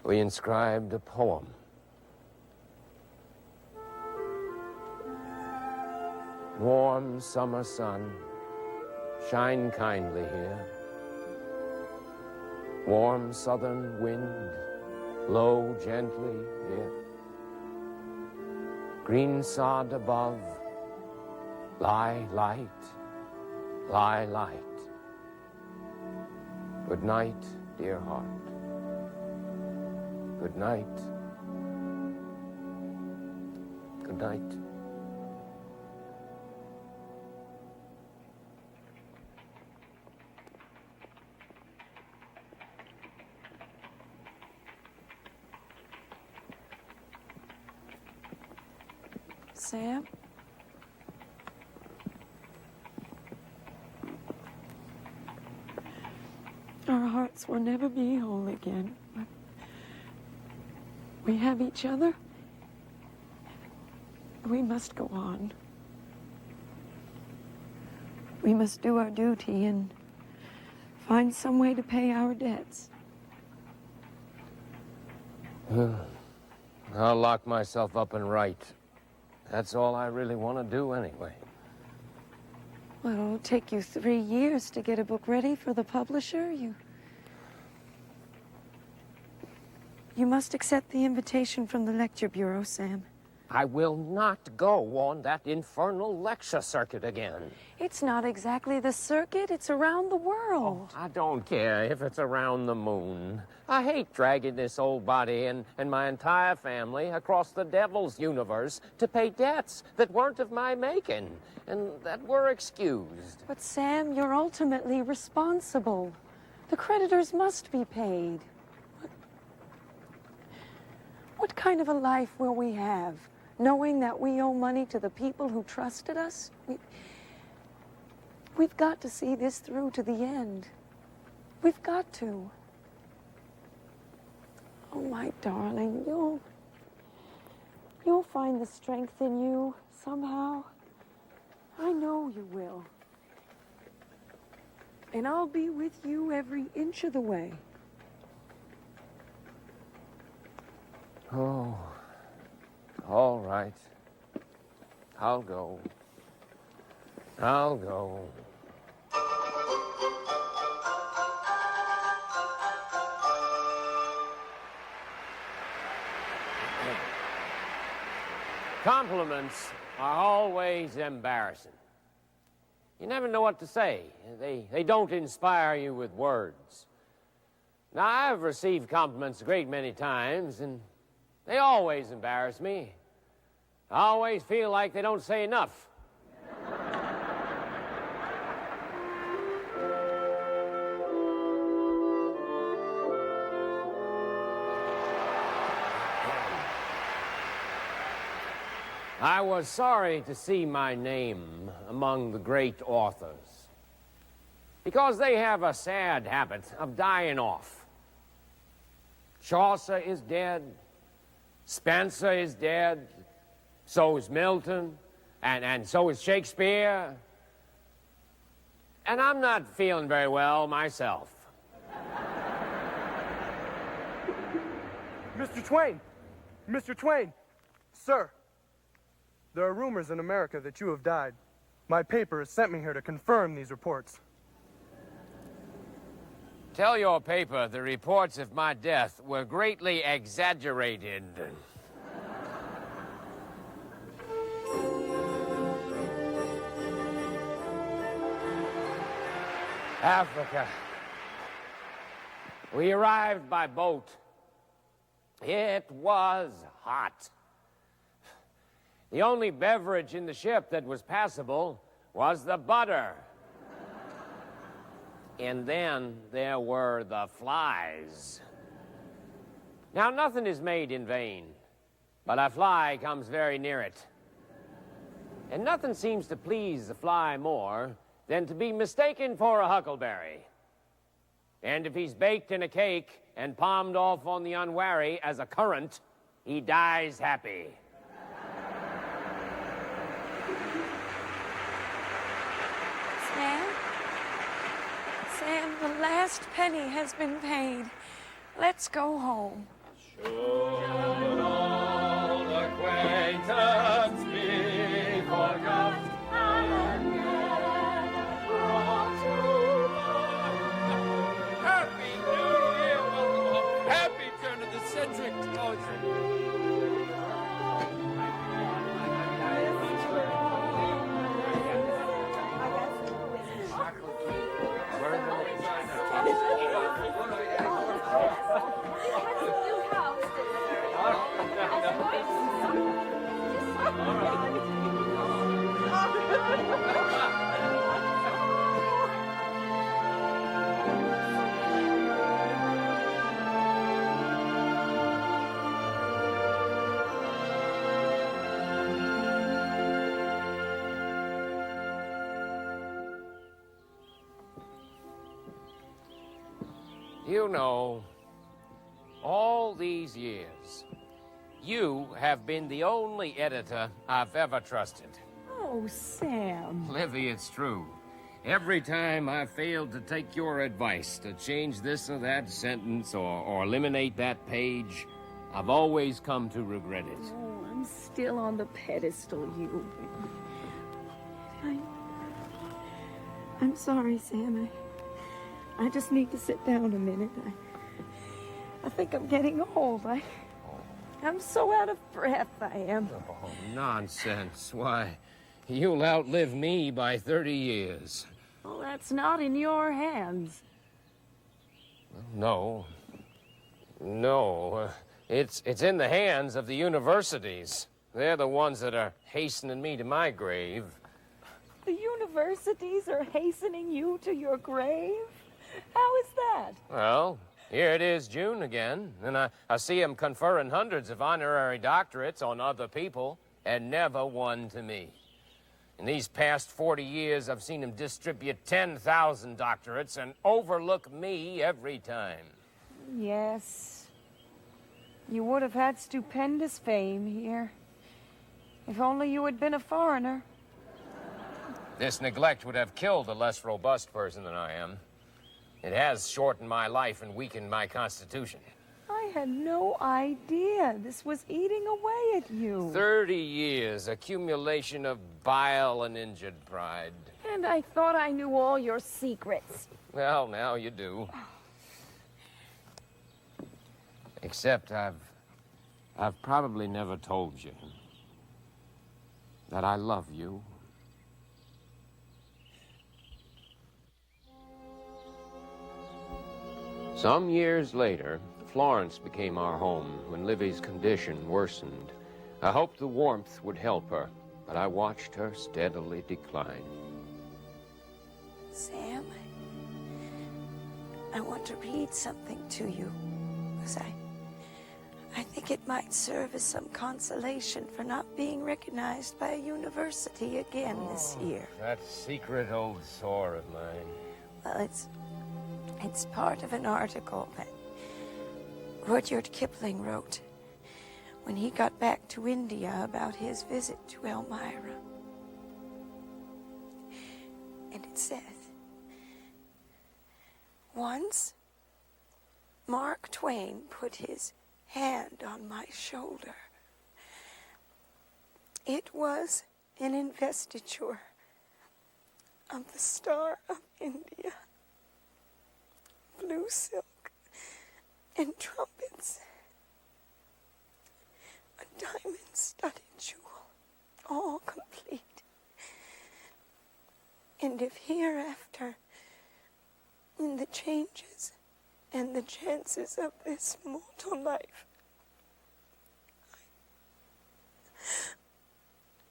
we inscribed a poem. Warm summer sun, shine kindly here. Warm southern wind, blow gently here. Green sod above, lie light, lie light. Good night, dear heart. Good night. Good night.
Sam? Our hearts will never be whole again, but we have each other. We must go on. We must do our duty and find some way to pay our debts.
I'll lock myself up and write. That's all I really want to do anyway.
Well, it'll take you 3 years to get a book ready for the publisher. You must accept the invitation from the lecture bureau, Sam.
I will not go on that infernal lecture circuit again.
It's not exactly the circuit, it's around the world.
I don't care if it's around the moon. I hate dragging this old body and my entire family across the devil's universe to pay debts that weren't of my making and that were excused.
But Sam, you're ultimately responsible. The creditors must be paid. What kind of a life will we have, knowing that we owe money to the people who trusted us? We've got to see this through to the end. We've got to. Oh, my darling, you'll find the strength in you somehow. I know you will. And I'll be with you every inch of the way.
Oh, all right. I'll go. I'll go. Compliments are always embarrassing. You never know what to say. They don't inspire you with words. Now, I've received compliments a great many times, and they always embarrass me. I always feel like they don't say enough. I was sorry to see my name among the great authors, because they have a sad habit of dying off. Chaucer is dead. Spencer is dead. So is Milton. And so is Shakespeare. And I'm not feeling very well myself.
Mr. Twain! Mr. Twain! Sir, there are rumors in America that you have died. My paper has sent me here to confirm these reports.
Tell your paper the reports of my death were greatly exaggerated. Africa. We arrived by boat. It was hot. The only beverage in the ship that was passable was the butter. And then there were the flies. Now, nothing is made in vain, but a fly comes very near it. And nothing seems to please the fly more than to be mistaken for a huckleberry. And if he's baked in a cake and palmed off on the unwary as a currant, he dies happy.
Sam, the last penny has been paid. Let's go home.
Should old acquaintance be forgot and never brought to mind? Happy New Year! Welcome home. Happy turn of the century. Oh,
You know, all these years, you have been the only editor I've ever trusted.
Oh, Sam.
Livy, it's true. Every time I failed to take your advice to change this or that sentence or eliminate that page, I've always come to regret it.
Oh, I'm still on the pedestal, you. I'm sorry, Sam. I just need to sit down a minute. I think I'm getting old. I'm so out of breath, I am.
Oh, nonsense. Why, you'll outlive me by 30 years.
Well, that's not in your hands.
No. No. It's in the hands of the universities. They're the ones that are hastening me to my grave.
The universities are hastening you to your grave? How is that?
Well, here it is June again, and I see him conferring hundreds of honorary doctorates on other people, and never one to me. In these past 40 years, I've seen him distribute 10,000 doctorates and overlook me every time.
Yes. You would have had stupendous fame here. If only you had been a foreigner.
This neglect would have killed a less robust person than I am. It has shortened my life and weakened my constitution.
I had no idea this was eating away at you.
30 years, accumulation of bile and injured pride.
And I thought I knew all your secrets.
Well, now you do. Except I've probably never told you that I love you. Some years later, Florence became our home when Livy's condition worsened. I hoped the warmth would help her, but I watched her steadily decline.
Sam, I want to read something to you, because I think it might serve as some consolation for not being recognized by a university again this year.
That secret old sore of mine.
Well, it's part of an article that Rudyard Kipling wrote when he got back to India about his visit to Elmira. And it says, once Mark Twain put his hand on my shoulder. It was an investiture of the Star of India. Blue silk and trumpets. A diamond-studded jewel, all complete. And if hereafter, in the changes and the chances of this mortal life,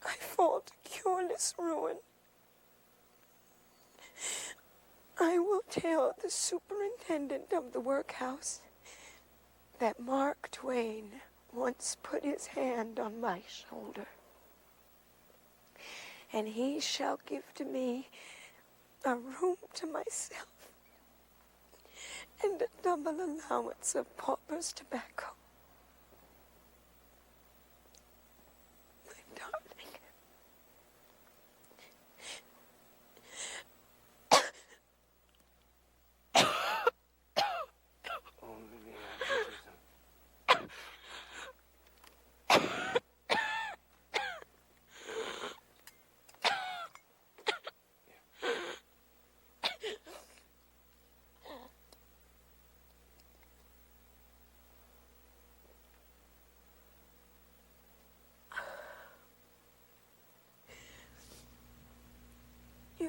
I fall to cureless ruin, I will tell the superintendent of the workhouse that Mark Twain once put his hand on my shoulder, and he shall give to me a room to myself and a double allowance of pauper's tobacco. My darling,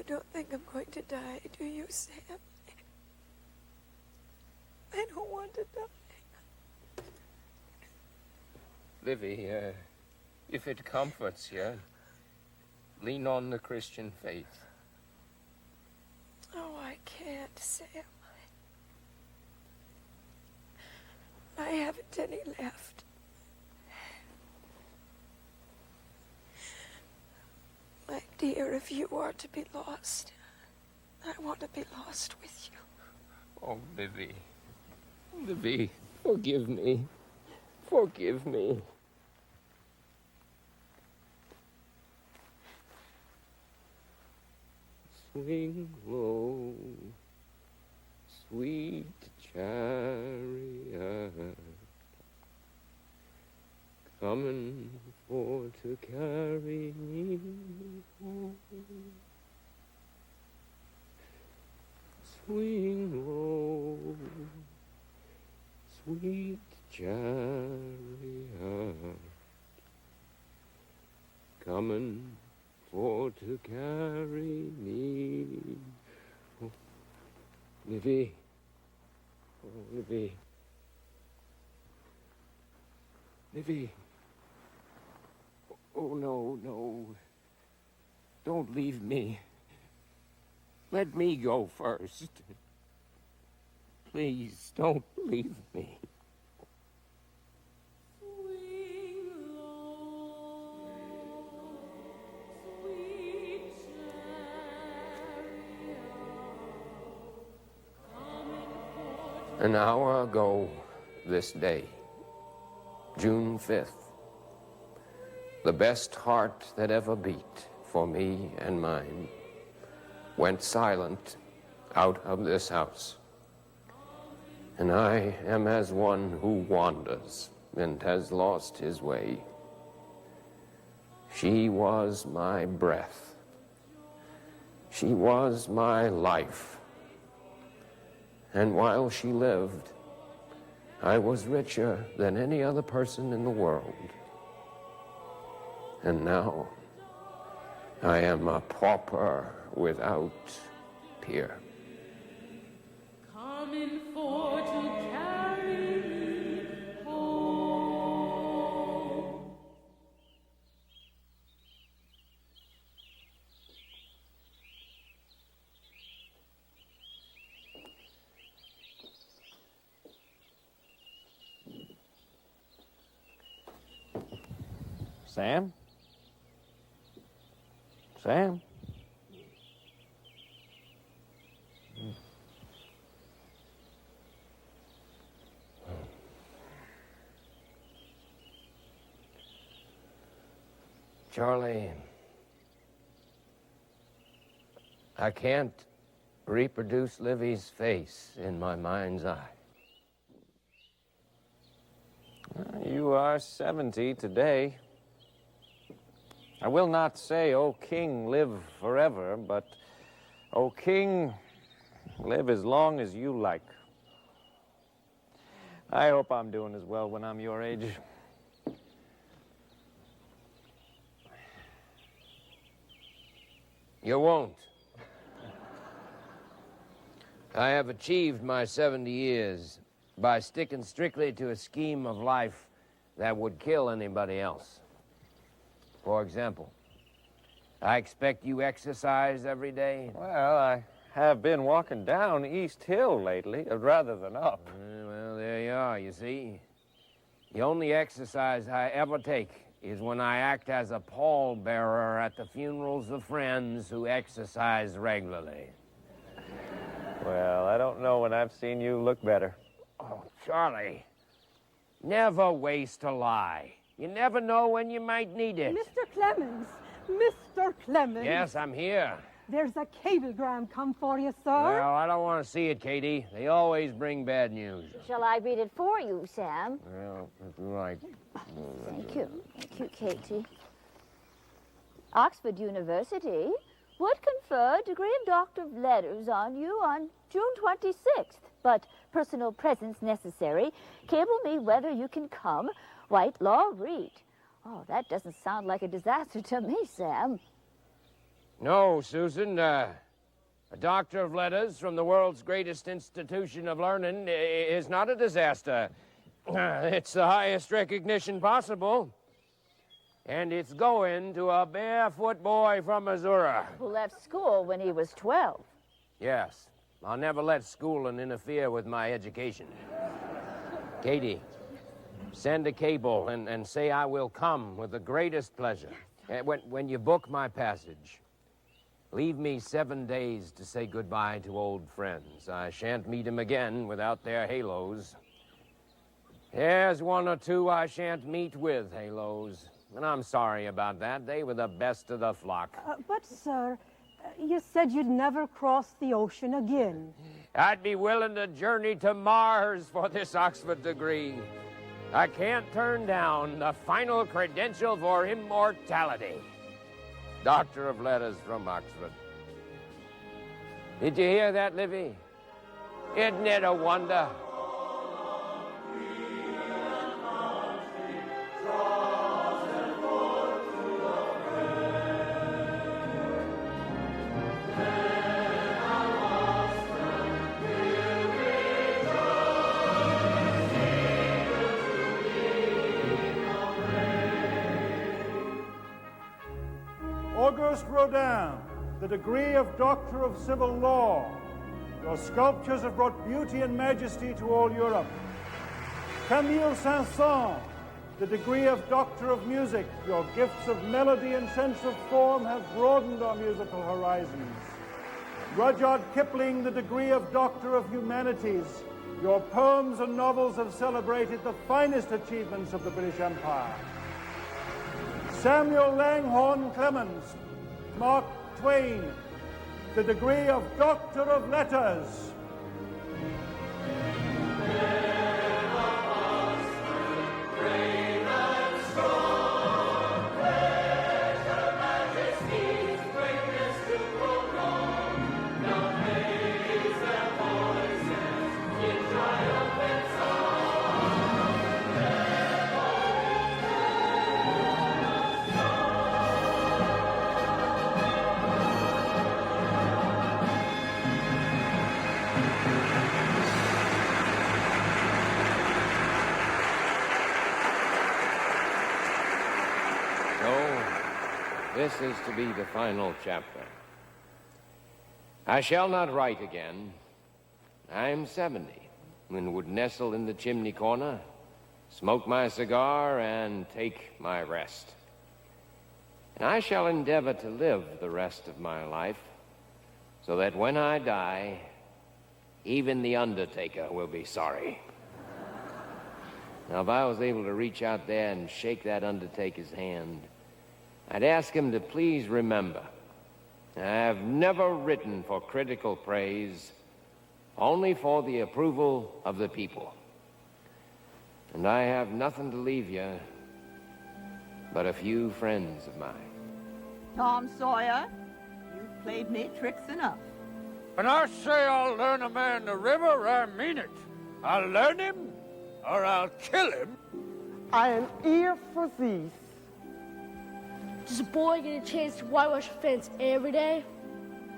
don't think I'm going to die, do you, Sam? I don't want to die.
Livy, if it comforts you, lean on the Christian faith.
Oh, I can't, Sam. I haven't any left. My dear, if you are to be lost, I want to be lost with you.
Oh, Livy. Livy, forgive me. Forgive me. Swing low, sweet chariot, coming for to carry me home. Swing low, sweet chariot, coming for to carry me. Oh, Livy. Oh, Livy. Livy. Oh, no, no. Don't leave me. Let me go first. Please, don't leave me. An hour ago this day, June 5th, the best heart that ever beat for me and mine went silent out of this house. And I am as one who wanders and has lost his way. She was my breath. She was my life. And while she lived, I was richer than any other person in the world. And now, I am a pauper without peer.
Coming for to carry me home.
Sam? Sam? Charlie, I can't reproduce Livy's face in my mind's eye.
You are 70 today. I will not say, O king, live forever, but, O king, live as long as you like. I hope I'm doing as well when I'm your age.
You won't. I have achieved my 70 years by sticking strictly to a scheme of life that would kill anybody else. For example, I expect you exercise every day?
Well, I have been walking down East Hill lately, rather than up.
Well, there you are, you see. The only exercise I ever take is when I act as a pallbearer at the funerals of friends who exercise regularly.
Well, I don't know when I've seen you look better.
Oh, Charlie, never waste a lie. You never know when you might need it.
Mr. Clemens! Mr. Clemens!
Yes, I'm here.
There's a cablegram come for you, sir.
Well, I don't want to see it, Katie. They always bring bad news.
Shall I read it for you, Sam?
Well, if you like.
Thank you. Thank you, Katie. Oxford University would confer degree of Doctor of Letters on you on June 26th, but personal presence necessary. Cable me whether you can come. Whitelaw Reed. Oh, that doesn't sound like a disaster to me, Sam.
No, Susan. A doctor of letters from the world's greatest institution of learning is not a disaster. It's the highest recognition possible. And it's going to a barefoot boy from Missouri.
Who left school when he was 12.
Yes. I'll never let schooling interfere with my education. Katie, send a cable and say I will come with the greatest pleasure. When you book my passage, leave me 7 days to say goodbye to old friends. I shan't meet them again without their halos. There's one or two I shan't meet with halos. And I'm sorry about that. They were the best of the flock.
But, sir, you said you'd never cross the ocean again.
I'd be willing to journey to Mars for this Oxford degree. I can't turn down the final credential for immortality. Doctor of Letters from Oxford. Did you hear that, Livy? Isn't it a wonder?
Auguste Rodin, the degree of Doctor of Civil Law. Your sculptures have brought beauty and majesty to all Europe. Camille Saint-Saëns, the degree of Doctor of Music. Your gifts of melody and sense of form have broadened our musical horizons. Rudyard Kipling, the degree of Doctor of Humanities. Your poems and novels have celebrated the finest achievements of the British Empire. Samuel Langhorne Clemens, Mark Twain, the degree of Doctor of Letters.
This is to be the final chapter. I shall not write again. I am 70 and would nestle in the chimney corner, smoke my cigar, and take my rest. And I shall endeavor to live the rest of my life so that when I die, even the undertaker will be sorry. Now, if I was able to reach out there and shake that undertaker's hand, I'd ask him to please remember, I have never written for critical praise, only for the approval of the people. And I have nothing to leave you but a few friends of mine.
Tom Sawyer, you've played me tricks enough.
When I say I'll learn a man the river, I mean it. I'll learn him, or I'll kill him.
I am here for these.
Does a boy get a chance to whitewash a fence every day?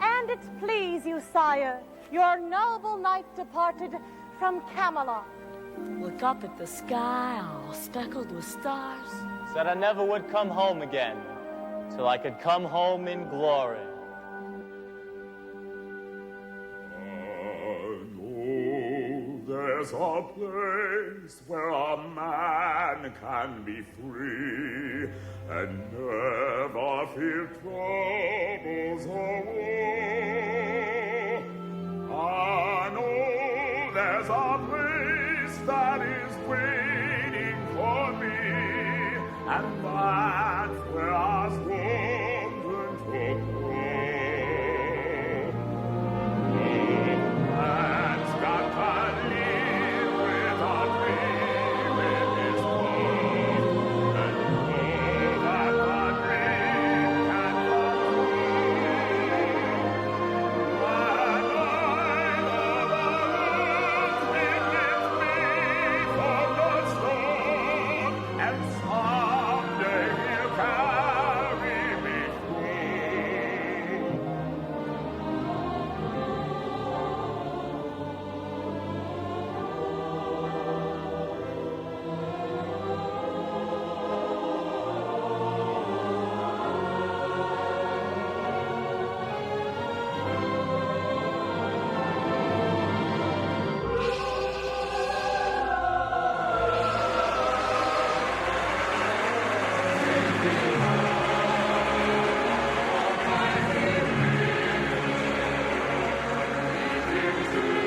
And it please you, sire, your noble knight departed from Camelot.
Look up at the sky, all speckled with stars.
Said I never would come home again, till I could come home in glory.
There's a place where a man can be free and never feel troubles or woe. I know there's a place that is waiting for me, and that's where I was wondering to go. Man's got to live without dream in his heart, and know that my dream can come true. And I know the Lord will lift me from the storm, and someday he'll come. Majesty.